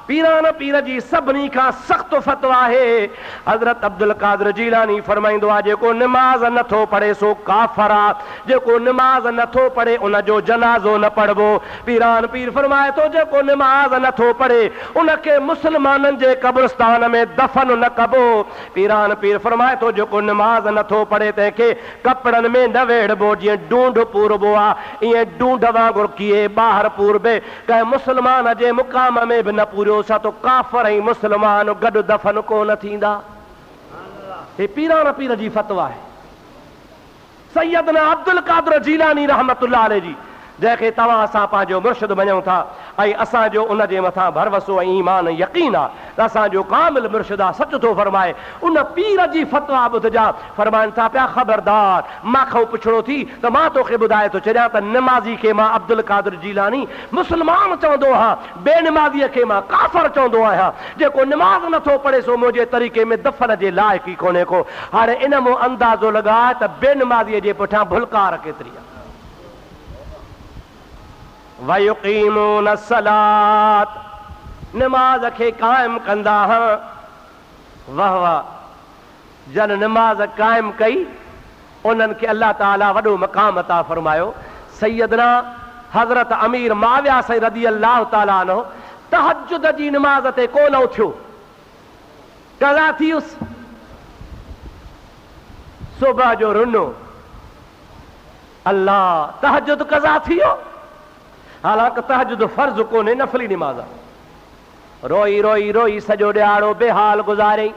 पीरान पीर जी सभिनी खां सख़्तु फतवा आहे। हज़रत अब्दुल कादिर जीलानी फरमाईंदो आहे जेको नमाज़ नथो पढ़े सो काफ़र आहे, जेको नमाज़ नथो पढ़े उन जो जनाज़ो न पढ़बो। पीरान पीर फरमाए थो जेको नमाज़ नथो पढ़े उनखे मुस्लमाननि जे कब्रिस्तान में दफ़न न कबो। पीरान पीर फरमाए थो जेको नमाज़ नथो पढ़े तंहिंखे कपिड़नि में न वेड़बो, जीअं ढूंढ पूरबो आहे ईअं ढूंढ वांगुरु कीअं ॿाहिरि पूरबे, कंहिं मुस्लमान जे मुक़ाम में बि न पूरियो छा तो काफ़र ऐं मुस्लमान गॾु दफ़न कोन थींदा। हे पीरान पीर जी फतवा आहे। सैयदना अब्दुल कादिर जीलानी रहमतुल्लाह अलैह जी, जंहिंखे तव्हां असां पंहिंजो मुर्शिद मञूं था, ऐं असांजो उन जे मथां भरवसो ऐं ईमान यकीन आहे त असांजो कामिल मुर्शिद आहे, सच थो फरमाए। उन पीर जी फतवा ॿुधजा, फरमाइनि था पिया ख़बरदार मां पुछड़ो थी त मां तोखे ॿुधाए थो छॾियां त निमाज़ी खे मां अब्दुल कादिर जीलानी मुस्लमान चवंदो आहियां, बेनिमाज़ीअ खे मां काफ़िर चवंदो आहियां। जेको निमाज़ नथो पढ़े सो मुंहिंजे तरीक़े में दफ़न जे लाइक़ ई कोन्हे को। हाणे इन मूं अंदाज़ो लॻाए त बेनिमाज़ीअ जे पुठियां भुलकार केतिरी आहे। वयुक़ीमून सलात, निमाज़ खे क़ाइम कंदा हुआ। वाह वाह, जन निमाज़ क़ाइम कई उन्हनि खे अल्लाह ताला वॾो मक़ाम अता फरमायो। सैयदना हज़रत अमीर माविया साईं रज़ी अल्लाह ताला अन्हु तहज्जुद जी निमाज़ ते कोन उथियो, कज़ा थियुसि, सुबह जो रुनो, अल्लाह तहज्जुद कज़ा थियो। हालांकि तहज्जुद फर्ज़ कोन्हे, नफ़ली निमाज़ आहे। रोई रोई रोई सॼो ॾियारो बेहाल गुज़ारियईं।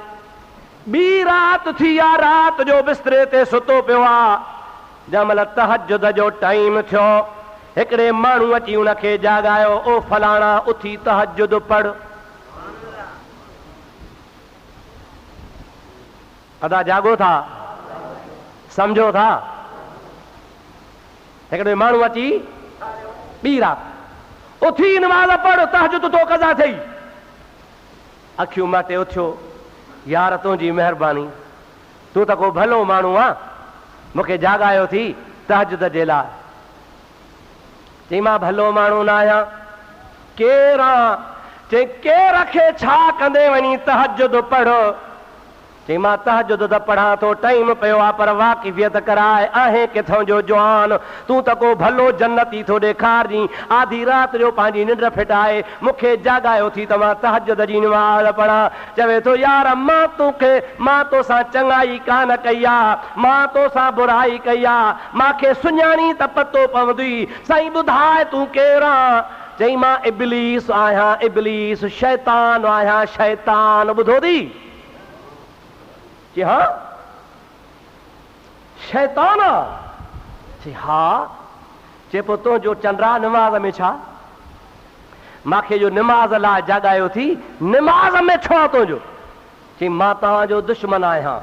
ॿी रात थी आहे, रात जो बिस्तरे ते सुतो पियो आहे। जंहिंमहिल तहज्जुद जो टाइम थियो, हिकिड़े माण्हू अची उनखे जाॻायो, ओ फलाणा उथी तहज्जुद पढ़। अदा जाॻो था, सम्झो था? हिकिड़े माण्हू अची ॿी रात उथी नमाज़ पढ़, तहज्जुद तो कज़ा थई। अखियूं मटे उथियो, यार तुंहिंजी महिरबानी, तूं त को भलो माण्हू आहे, मूंखे जाॻायो थी तहज्जुद जे लाइ। चई मां भलो माण्हू न आहियां, केरु आहियां? चई केर खे छा कंदे वञी तहज्जुद पढ़। चई मां तहज्जुद त पढ़ां थो, टाइम पियो आहे, पर वाक़िफ़ियत कराए, आहे किथां जो जवान, तूं त को भलो जन्नती थो ॾेखारजी। आधी रात जो पंहिंजी निंड फिटाए मूंखे जाॻायो थी त मां तहज्जुद जी निमाज़ पढ़ां। चवे थो यार मां तोसां चङाई कान कई आहे, मां तोसां बुराई कई आहे, मूंखे सुञाणी त पतो पवंदी। साईं ॿुधाए तूं केरु आहे? चई मां इब्लीस आहियां, इब्लीस शैतान आहियां, शैतान। ॿुधो थी? हाँ शैतान? हाँ। चे पुतो जो चंद्रा निमाज़ में छा? माखे जो निमाज़ लाइ जाॻायो थी, निमाज़ में छो तुंहिंजो? चई मां तव्हांजो दुश्मन आहियां,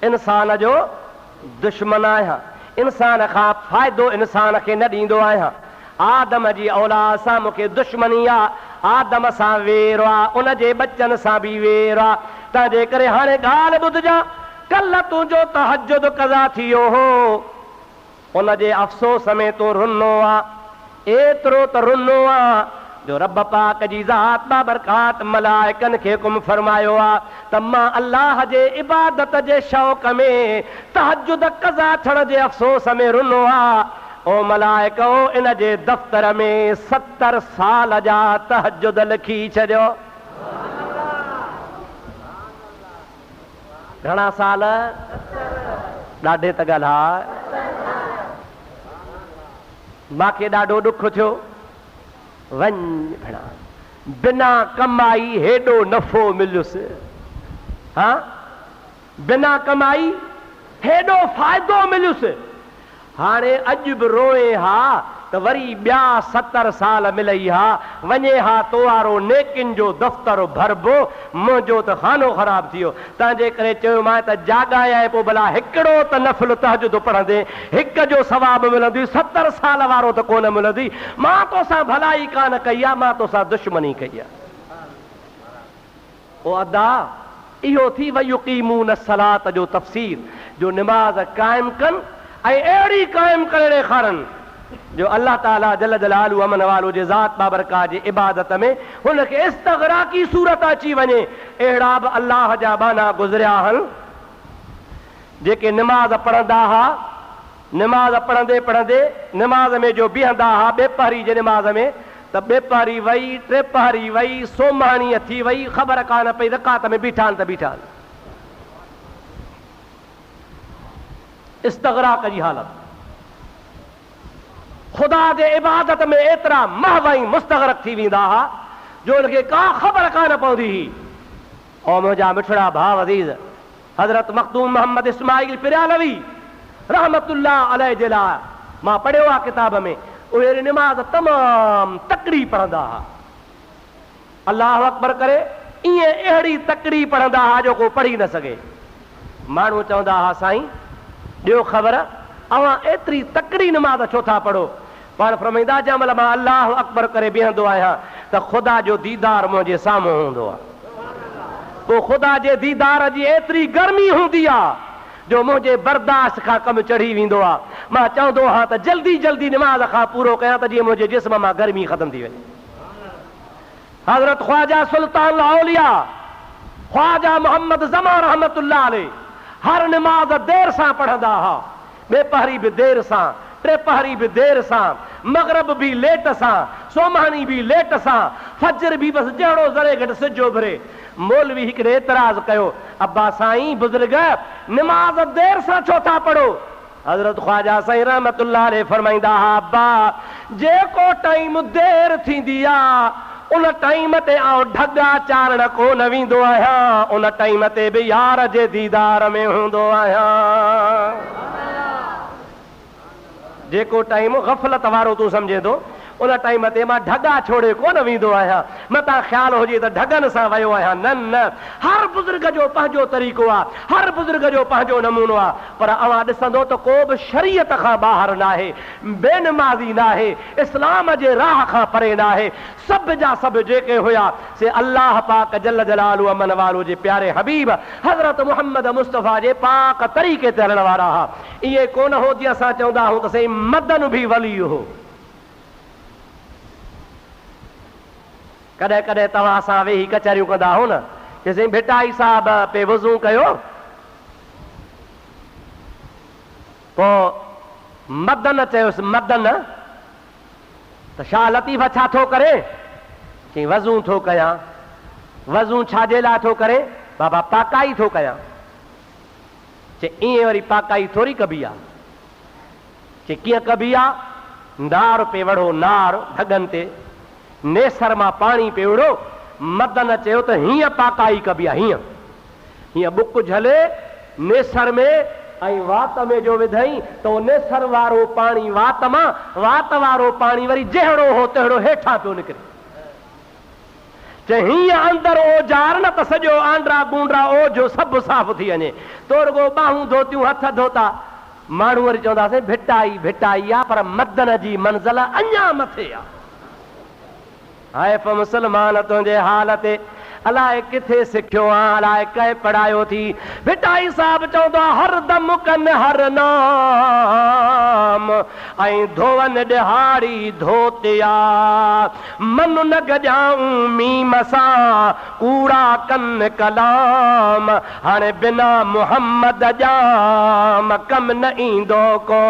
इंसान जो दुश्मन आहियां, इंसान खां फ़ाइदो इंसान खे न ॾींदो आहियां। आदम जी औलाद सां मूंखे दुश्मनी आहे, आदम सां वेर आहे, उन जे बच्चनि सां बि वेर आहे। तंहिंजे करे हाणे ॻाल्हि ॿुधजा, कल्ह तुंहिंजो तहज्जुद कज़ा थियो हो, उन जे अफ़सोस में तूं रुनो आहे। एतिरो त रुनो आहे जो रब पाक जी ज़ात बाबरकात मलाइकनि खे हुकुम फरमायो आहे त मां अल्लाह जे इबादत जे शौक़ में तहज्जुद कज़ा थियण जे अफ़सोस में रुनो आहे। ओ मलाइको, इन जे दफ़्तर में 70 साल जा तहज्जुद लिखी छॾियो। घणा साल? ॾाढे त ॻाल्हि। मूंखे ॾाढो ॾुख थियो। वञ भेणा, बिना कमाई हेॾो नफ़ो मिलियुसि। हाँ, बिना कमाई हेॾो फ़ाइदो मिलियुसि। हाणे अॼु बि रोए हा त वरी ॿिया 70 साल मिलई हा, वञे हा तो वारो नेकिन जो दफ़्तर भरबो, मुंहिंजो त खानो ख़राब थी वियो। तंहिंजे करे चयो मां त जाॻाए पोइ भला हिकिड़ो त नफ़िल तहज्जुद पढ़ंदे हिक जो सवाब मिलंदी, 70 साल वारो त कोन मिलंदी। मां तोसां भलाई कान कई आहे, मां तोसां दुश्मनी कई आहे। ओ अदा इहो थी वयुक़ीमून सलात जो तफ़सीर, जो निमाज़ क़ाइम कनि ऐं अहिड़ी क़ाइम करे ॾेखारनि जो अल्लाह ताला जल जलालु अमन वालो जे ज़ात बाबरकात जी इबादत में हुनखे इस्तग़राक़ी सूरत अची वञे। अहिड़ा बि अल्लाह जा बाना गुज़रिया आहिनि जेके निमाज़ पढ़ंदा हुआ, निमाज़ पढ़ंदे पढ़ंदे निमाज़ में जो बीहंदा हुआ ॿेपहरी जे निमाज़ में, त ॿेपहरी वई, टेपहरी वई, सोमाणी थी वई, ख़बर कान पई रकात में बीठा आहिनि त बीठा आहिनि। इस्तग़राक़ जी हालत। ख़ुदा जे इबादत में एतिरा महवई मुस्तग़रक़ थी वेंदा हुआ जो उनखे का ख़बर कान पवंदी हुई। ऐं मुंहिंजा मिठड़ा भाउ अज़ीज़, हज़रत मखदूम मोहम्मद इस्माइल पिरालवी रहमतुल्लाह अलैह जे लाइ मां पढ़ियो आहे किताब में, उहे नमाज़ तमाम तकड़ी पढ़ंदा हा। अल्लाह अकबर करे ईअं अहिड़ी तकड़ी पढ़ंदा हा जो को पढ़ी न सघे। माण्हू चवंदा हा साईं ॾियो ख़बर अवां एतिरी तकड़ी नमाज़ छो था पढ़ो? पाण फरमाईंदा जंहिं महिल मां अल्लाह अकबर करे बीहंदो आहियां त ख़ुदा जो दीदार मुंहिंजे साम्हूं हूंदो आहे। पोइ ख़ुदा जे दीदार जी एतिरी गर्मी हूंदी आहे जो मुंहिंजे बर्दाश्त खां कमु चढ़ी वेंदो आहे। मां चवंदो आहियां त जल्दी जल्दी नमाज़ खां पूरो कयां त जीअं मुंहिंजे जिस्म मां गर्मी ख़तम थी वञे। हज़रत ख्वाजा सुल्तान औलिया ख्वाजा मोहम्मद ज़मा रहमतुल्लाह अलैह हर नमाज़ देर सां पढ़ंदा हा। ॿे पहरी बि देर सां, टे पहरी बि देर सां, मगरब भी लेट सां, सोमानी भी लेट सां, फजर भी बस जहिड़ो ज़रे घटि सिज उभरे। मौलवी हिकिड़े एतराज़ कयो अब्बा साईं बुज़ुर्ग नमाज़ देर सां छो था पढ़ो? हज़रत ख्वाजा साईं रहमतुल्लाह अलैह फरमाईंदा हा अब्बा जेको टाइम देर थींदी आहे उन टाइम ते आउं ढगा चारण कोन वेंदो आहियां, उन टाइम ते बि यार जे दीदार में हूंदो आहियां। जेको टाइम गफ़लत वारो तूं सम्झे थो उन टाइम ते मां ढगा छोड़े कोन वेंदो आहियां। मतां ख़्याल हुजे त ढगनि सां वियो आहियां, न न। हर बुज़ुर्ग जो पंहिंजो तरीक़ो आहे, हर बुज़ुर्ग जो पंहिंजो नमूनो आहे। पर अवां ॾिसंदो त को बि शरीयत खां ॿाहिरि न आहे, बेनमाज़ी न आहे, इस्लाम जे राह खां परे न आहे। सभु जा सभु जेके हुया से अल्लाह पाक जल जलालु अमन वारो जे प्यारे हबीब हज़रत मुहम्मद मुस्तफ़ा जे पाक तरीक़े ते हलण वारा हा। इहे कोन हो जीअं असां चवंदा आहियूं त साईं मदन बि वली हो। कॾहिं कॾहिं तव्हां सां वेही कचहरियूं कंदा हो न कि साईं भिटाई साहब पे वज़ू कयो, पोइ मदन चयोसि मदन त शाह लतीफ़ छा थो करे? चई वज़ू थो कयां। वज़ू छाजे लाइ थो करे? बाबा पाकाई थो कयां। चई ईअं वरी पाकाई थोरी कबी आहे। चई कीअं कबी आहे? नार पे वढ़ो, नार ढगनि ते नेसर मां पाणी पे विड़ो। मदन चयो त हीअं पाकाई कबी आहे, हीअं हीअं बुक झले नेसर में ऐं वात में जो विधई त उहो नेसर वारो पाणी वात मां, वात वारो पाणी वरी जहिड़ो हो तहिड़ो हेठां पियो निकिरे। चए हीअं अंदरि ओजार न त सॼो आंड्रा गूंड्रा ओझो सभु साफ़ थी वञे। तो रुगो ॿाहूं धोतियूं, हथ धोता। माण्हू वरी चवंदासीं भिटाई भिटाई आहे, पर मदन जी मंज़िल अञा मथे आहे। हाय प मुसलमान तुंहिंजे हाल ते अलाए किथे सिखियो आहे, अलाए कंहिं पढ़ायो थी। भिटाई साहब चवंदो आहे हर दम कन हर नाम ऐं धोवन ॾिहाड़ी धोतिया मन न गजाऊं मीम सां कूड़ा कन कलाम। हाणे बिना मुहम्मद जाम कम न ईंदो को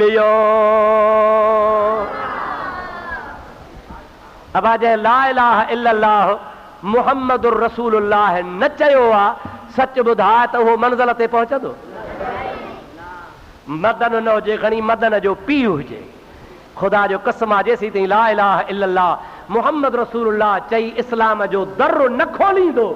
ॿियो। अबा जंहिं ला इलाहा इल्लल्लाह मुहम्मदुर रसूलुल्लाह न चयो आहे, सच ॿुधाए त उहो मंज़िल ते पहुचंदो? मदन न हुजे, खणी मदन जो पीउ हुजे। ख़ुदा जो कसम आहे जेसीं ताईं ला इलाहा इल्लल्लाह मुहम्मद रसूलुल्लाह चई इस्लाम जो दर न खोलींदो,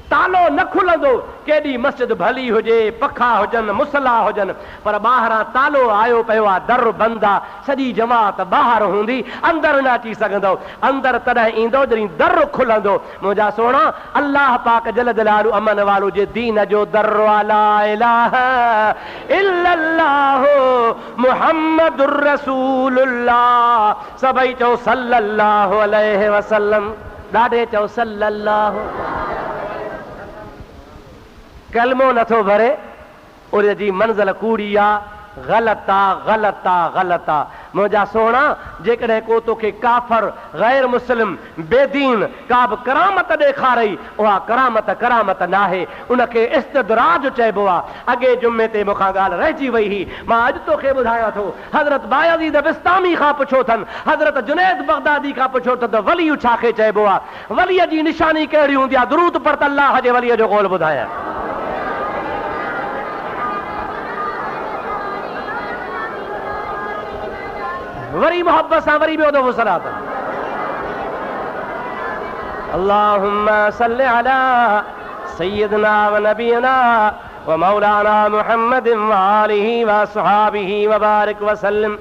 तालो न खुलंदो। केॾी मस्जिद भली हुजे, पखा हुजनि, मुसला हुजनि, पर ॿाहिरां तालो आयो पियो आहे, दर बंदि आहे, सॼी जमात ॿाहिरि हूंदी, अंदरि न अची सघंदो। अंदरि तॾहिं ईंदो जॾहिं दर खुलंदो। मुंहिंजा सोणा अल्लाह पाक जल जलालु अमन वारो जे दीन जो दर ला इलाहा इल्लल्लाह मुहम्मदुर रसूलुल्लाह। सभई चओ सल्लल्लाहु अलैहि वसल्लम। ॾाढे चओ सल्लल्लाहु। कलमो नथो भरे, उनजी मंज़िल कूड़ी आहे, ग़लति आहे, ग़लति आहे, ग़लति आहे। मुंहिंजा सोणा जेकॾहिं को तोखे काफ़र, गैर मुस्लिम, बेदीन का बि करामत ॾेखारई, उहा करामत करामत न आहे, उनखे इस्तदराज चइबो आहे। अॻे जुमे ते मूंखां ॻाल्हि रहिजी वई हुई, मां अॼु तोखे ॿुधायां थो। हज़रत बायज़ीद बिस्तामी खां पुछो अथनि, हज़रत जुनैद बगदादी खां पुछो अथनि त वली छाखे चइबो आहे? वलीअ जी निशानी कहिड़ी हूंदी आहे? दुरूद पर त अल्लाह जे वलीअ जो क़ौल ॿुधायां। वरी मोहब्बत सां वरी ॿियो दफ़ो सलात। अल्लाहुम्मा सल्लि अला सय्यिदना व नबियना व मौलाना मुहम्मदिन व आलिहि व अस्हाबिहि व बारिक व सल्लिम।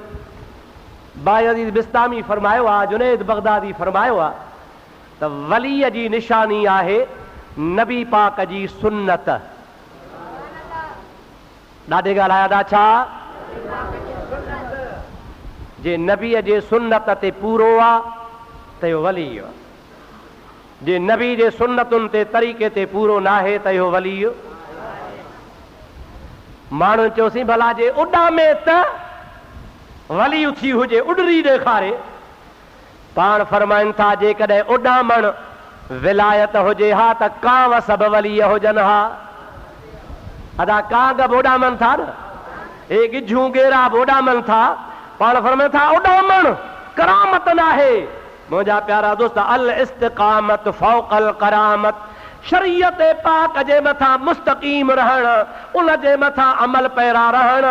बायज़ीद बिस्तामी फरमायो आहे, जुनैद बगदादी फरमायो आहे त वलीअ जी निशानी आहे नबी पाक जी सुन्नत। ॾाढे ॻाल्हाया छा? जे नबीअ जे सुन्नत ते पूरो आहे त इहो वली आहे, जे नबी जे सुन्नतुनि ते तरीक़े ते पूरो न आहे त इहो वली। माण्हू चयोसीं भला जे उॾामे त वली थी हुजे, उॾरी ॾेखारे। पाण फरमाइनि था जेकॾहिं उॾामण विलायत हुजे हा त कांव सभु वली हुजनि हा। अदा कांग बि उॾामनि था न, हे गिझूं गेरा बि उॾामनि था। पाण फरमाइनि था उॾामण करामत न आहे। मुंहिंजा प्यारा दोस्त, अल इस्तिक़ामत फ़ौक़ल करामत, शरीयत पाक जे मथां मुस्तक़ीम रहण, उन जे मथां अमल पैरा रहण,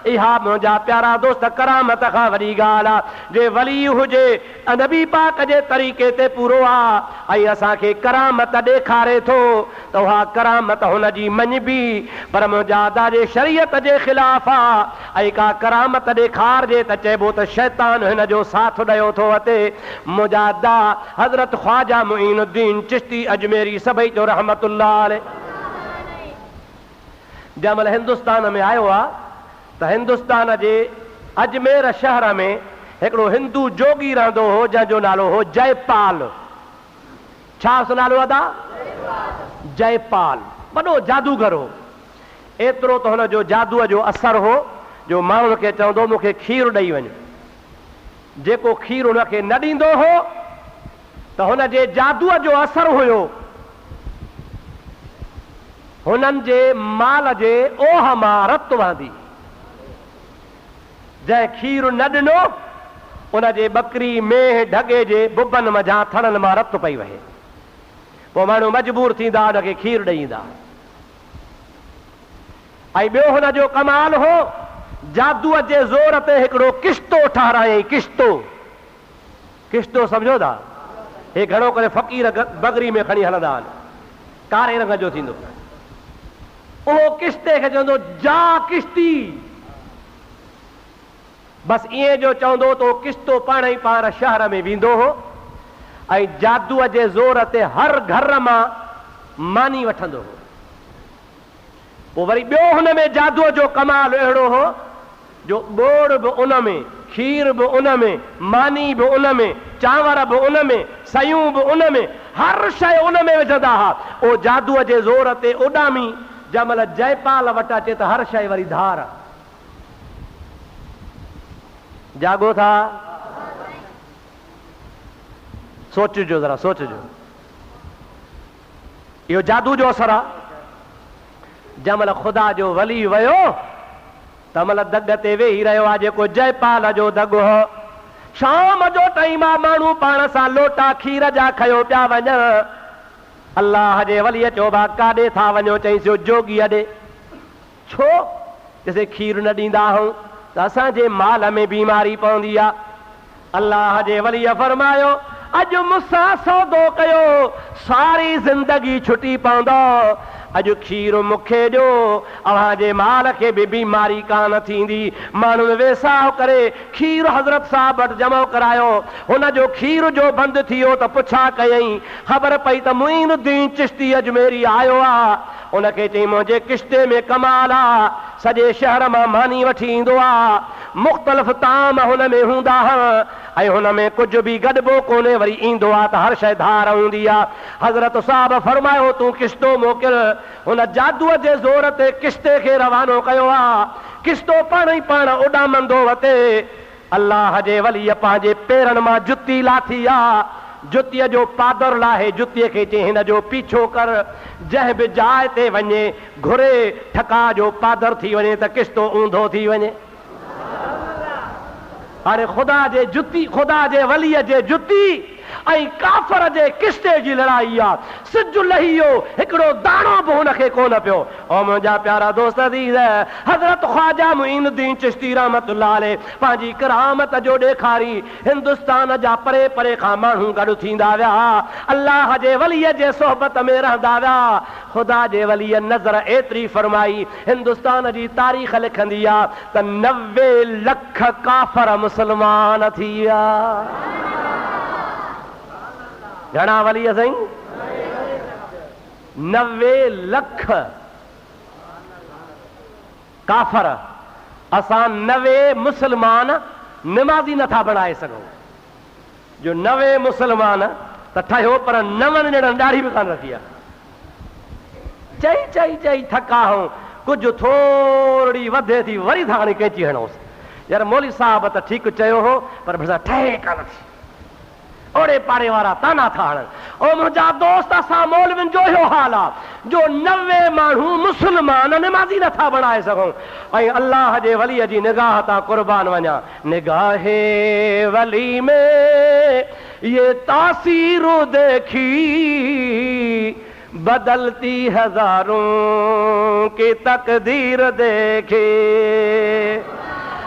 इहा मुंहिंजा प्यारा दोस्त करामत खां वॾी ॻाल्हि आहे। जे वली हुजे नबी पाक जे तरीक़े ते पूरो आहे ऐं असांखे करामत ॾेखारे थो त उहा करामत हुन जी मञबी, पर मुंहिंजा दादे शरीयत जे ख़िलाफ़ आहे ऐं का करामत ॾेखारिजे त चइबो त शैतान हिन जो साथ ॾियो थो अचे। मुंहिंजा दा हज़रत ख्वाजा मुईनुद्दीन चिश्ती अजमेरी सभई जो रहमतुल्लाह अलैह जंहिं महिल हिंदुस्तान में आयो आहे त हिंदुस्तान जे अजमेर शहर में हिकिड़ो हिंदू जोगी रहंदो हो जंहिंजो नालो हो जयपाल। छा उसो नालो अदा? जयपाल। वॾो जादूगर हो। एतिरो त हुनजो जादूअ जो असर हो जो माण्हुनि खे चवंदो मूंखे खीरु ॾेई वञ। जेको खीरु हुनखे न ॾींदो हो त हुनजे जादूअ जो असर हुयो हुननि जे माल जे ओह मां रत वहंदी। जंहिं खीरु न ॾिनो उनजे बकरी मेह ढगे जे बुबनि मझां थणनि मां रत पई वहे। पोइ माण्हू मजबूर थींदा हुनखे खीरु ॾईंदा। ऐं ॿियो हुनजो कमाल हो, जादूअ जे ज़ोर ते हिकिड़ो किश्तो ठारायईं। किश्तो सम्झो था? हे घणो करे फ़क़ीर बगरी में खणी हलंदा आहिनि, कारे रंग जो थींदो। उहो किश्ते खे चवंदो जा किश्ती। बसि ईअं जो चवंदो त उहो किश्तो पाण ई पाण शहर में वेंदो हो ऐं जादूअ जे ज़ोर ते हर घर मां मानी वठंदो हो। पोइ वरी ॿियो हुन में जादूअ जो कमाल अहिड़ो हो जो ॿोड़ बि उन में, खीर बि उन में, मानी बि उन में, चांवर बि उन में, सयूं बि उन में, हर शइ उन में विझंदा हुआ। उहो जादूअ जे ज़ोर ते उॾामी जंहिं महिल जयपाल वटि अचे त हर शइ वरी धार। जागो था? सोचिजो, ज़रा सोचिजो। इहो जादू जो असर आहे। जंहिं महिल ख़ुदा जो वली वियो त महिल दग ते वेही रहियो आहे जेको जयपाल जो दग हो। शाम जो टाइम आहे, माण्हू पाण सां लोटा खीर जा खयो पिया वञनि। अल्लाह जे वलीअ चयो भा काॾे था वञो? चईंसि जोगीअ ॾे। छो? जैसे खीर न ॾींदा आहियूं त असांजे माल में बीमारी पवंदी आहे। अल्लाह जे वलीअ फरमायो अॼु मूंसां सौदो कयो सारी ज़िंदगी छुटी पवंदो। अॼु खीर मूंखे ॾियो, अव्हांजे माल खे बि बीमारी कान थींदी। माण्हुनि वेसाह करे खीर हज़रत साहब वटि जमा करायो। हुनजो खीर जो बंदि थी वियो त पुछा कयईं, ख़बर पई त मुईनुद्दीन चिश्ती अजमेरी आयो आहे। उनखे चई मुंहिंजे किश्ते में कमाल आहे, सॼे शहर मां मानी वठी ईंदो आहे, मुख़्तलिफ़ ताम हुन में हूंदा ऐं हुन में कुझु बि गॾिबो कोन्हे, वरी ईंदो आहे त हर शइ धार हूंदी आहे। हज़रत साहब फरमायो तूं किश्तो मोकिल। हुन जादूअ जे ज़ोर ते किश्ते खे रवानो कयो आहे। किश्तो पाण ई पाण उॾामंदो वते। अल्लाह जे वलीअ पंहिंजे पेरनि मां जुती लाथी आहे। जुतीअ जो पादर लाहे जुतीअ खे चई हिन जो पीछो कर। जंहिं बि जाइ ते वञे घुरे ठका जो पादर थी वञे त किश्तो ऊंधो थी वञे। हाणे ख़ुदा जे जुती, ख़ुदा जे वलीअ जे जुती ऐं काफ़र जे किस्ते जी लड़ाई आ। सिज लहियो हिकिड़ो दाणो बि हुनखे कोन पियो। ओ मुंहिंजा प्यारा दोस्त अज़ीज़, हज़रत ख्वाजा मुईनुद्दीन चिश्ती रहमतुल्लाह अलैह पंहिंजी करामत जो ॾेखारी हिंदुस्तान जा परे परे खां माण्हू गॾु थींदा विया, अल्लाह जे वलीअ जे सोहबत में रहंदा विया। ख़ुदा जे वलीअ नज़र एतिरी फरमाई, हिंदुस्तान जी तारीख़ लिखंदी आहे त 90 लख काफ़र मुस्लमान थी विया। घणा वली साईं? 90 लख काफ़र। असां 90 मुस्लमान निमाज़ी नथा बणाए सघूं। जो 90 मुस्लमान त ठहियो पर 9 ॼणनि ॾाढी बि कान रखी आहे। चई चई चई थका हूं, कुझु थोरी वधे थी वरी था हाणे कैंची हणोसि। यार मौली साहब त ठीकु चयो हो पर भसा ठहे कान थी। ओड़े पाड़े वारा ताना था हणनि। ओ मुंहिंजा दोस्त, असां मौलवियुनि जो इहो हाल आहे जो 90 माण्हू मुस्लमान निमाज़ी नथा बणाए सघूं। ऐं अल्लाह जे वलीअ जी निगाह तां कुर्बान वञा। निगाहे वली में ये तासीर देखी, बदलती हजारों की तकदीर देखे।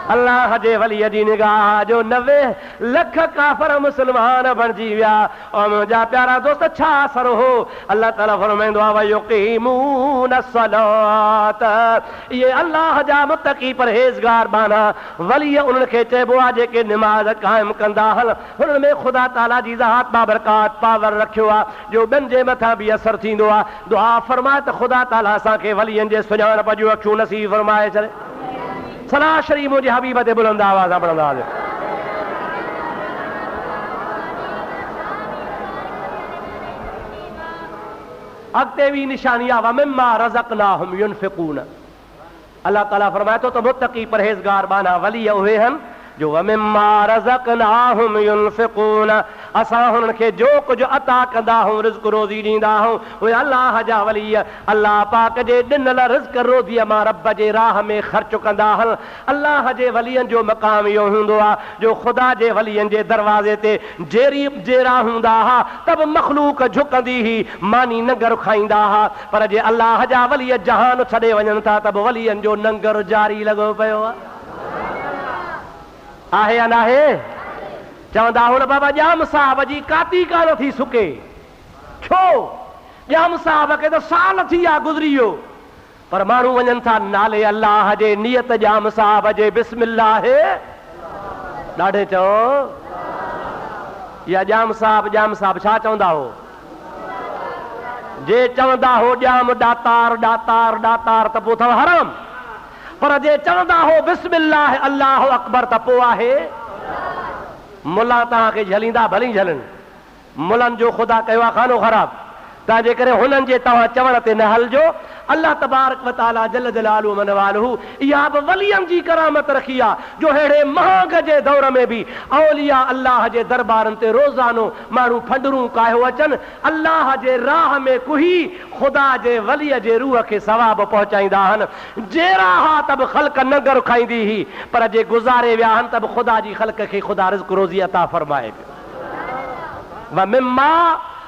अल्लाह जे वलीअ जी निगाह जो 90 लख काफ़र मुस्लमान बणिजी विया। और मुंहिंजा प्यारा दोस्त, छा असर हो? अल्लाह ताला फरमाईंदो आहे वयुक़ीमून अस्सलात। ये अल्लाह जा मुत्तक़ी परहेज़गार बाना वली उन्हनि खे चइबो आहे जेके निमाज़ क़ाइमु कंदा आहिनि। हुननि में ख़ुदा ताला जी ज़ात बाबरकात पावर रखियो आहे जो ॿियनि जे मथां बि असरु थींदो आहे। दुआ फरमाए त ख़ुदा ताला असांखे वलीअनि जे सुञाणप जूं अखियूं नसीब फरमाए छॾे। सलाह शरीफ़ मुंहिंजे हबीब ते बुलंद आवाज़ सां पढ़ंदा हुआ। अॻिते बि निशानी आहे वमिम्मा रज़क़नाहुम युनफ़िक़ून। अल्लाह ताला फरमाए थो त मुत्तक़ी परहेज़गार बाना वली उहे आहिनि जो वमिम्मा रज़क़नाहुम युनफ़िक़ून। असां हुननि खे जो कुझु अता कंदा आहियूं, रिज़्क़ रोज़ी ॾींदा आहियूं, उहे अल्लाह जा वली अल्लाह पाक जे ॾिनल रिज़्क़ रोज़ीअ मां रब जे राह में ख़र्च कंदा आहिनि। अल्लाह जे वलीअनि जो मक़ाम इहो हूंदो आहे जो ख़ुदा जे वलीअनि जे दरवाज़े ते जेरा हूंदा हुआ त बि मख़लूक झुकंदी हुई, मानी नंगर खाईंदा हुआ। पर जे अल्लाह जा वली जहान छॾे वञनि था त बि वलीअनि जो नंगर जारी लॻो पियो आहे या नाहे? चवंदा हुन बाबा ॼाम साहब जी काती कान थी सुके। छो? ॼाम साहब खे त साल थी विया गुज़री वियो, पर माण्हू वञनि था नाले अल्लाह जे नियत ॼाम साहब जे बिस्मिल्लाह ॾाढे चओ। या ॼाम साहब छा चवंदा हो? जे चवंदा हो ॼाम ॾातार ॾातार ॾातार त पोइ अथव हराम, पर जे चवंदा हो बिस्मिल्लाह अल्लाह अकबर त पोइ आहे। मुला तव्हांखे झलींदा भली झलनि, मुलनि जो ख़ुदा कयो आहे खानो ख़राब। तंहिंजे करे हुननि जे तव्हां चवण ते न हलिजो। अल्लाह तबारक व तआला जल जलालहू मन वालहू इहा बि वलियनि जी करामत रखी आहे जो अहिड़े महांग जे दौर में बि औलिया अल्लाह जे दरबारनि ते रोज़ानो माण्हू फंडरूं कायो अचनि, अल्लाह जे राह में कुही ख़ुदा जे वलीअ जे रूह खे सवाब पहुचाईंदा आहिनि। जहिड़ा हा त बि ख़ल्क़ नंगर खाईंदी हुई, पर जे गुज़ारे विया आहिनि त बि ख़ुदा जी ख़ल्क़ खे ख़ुदा रिज़्क़ रोज़ी अता फरमाए पियो। व मिम्मा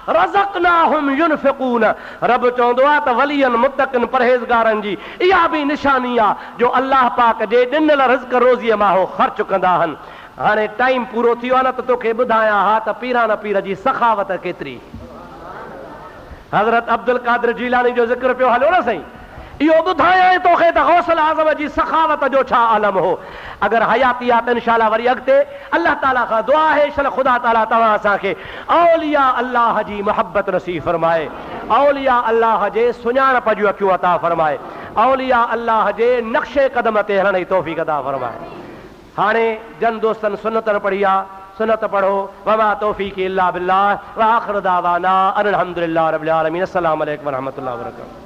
रज़क़नाहुम युनफ़िक़ून। रब चवंदो आहे त वलियनि मुत्तक़िन परहेज़गारनि जी इहा बि निशानी आहे जो अल्लाह पाक जे ॾिनल रिज़्क़ रोज़ीअ मां हो ख़र्च कंदा आहिनि। हाणे टाइम पूरो थी वियो आहे न त तोखे ॿुधायां हा त पीरान पीर जी सखावत केतिरी। हज़रत अब्दुल कादिर जीलानी जो ज़िक्र पियो हलियो न साईं, इहो ॿुधायां तोखे त गौसल आज़म जी सखावत जो छा आलम हो। अगरि हयाती आहे त इंशाअल्लाह वरी अॻिते अल्लाह ताला खां दुआ आहे शन ख़ुदा ताला तव्हां असांखे औलिया अल्लाह जी मोहब्बत नसीब फरमाए, औलिया अल्लाह जे सुञाणप जूं अखियूं अता फरमाए, औलिया अल्लाह जे नक्शे कदम ते हलण जी तौफ़ीक़ अता फरमाए। हाणे जन दोस्तनि सुन्नतन पढ़ी आहे, सुन्नत पढ़ो। वमा तौफ़ीक़ी इल्ला बिल्लाह व आख़िर दावाना अनिल हम्दुलिल्लाहि रब्बिल आलमीन। अस्सलामु अलैकुम व रहमतुल्लाहि व बरकातहू।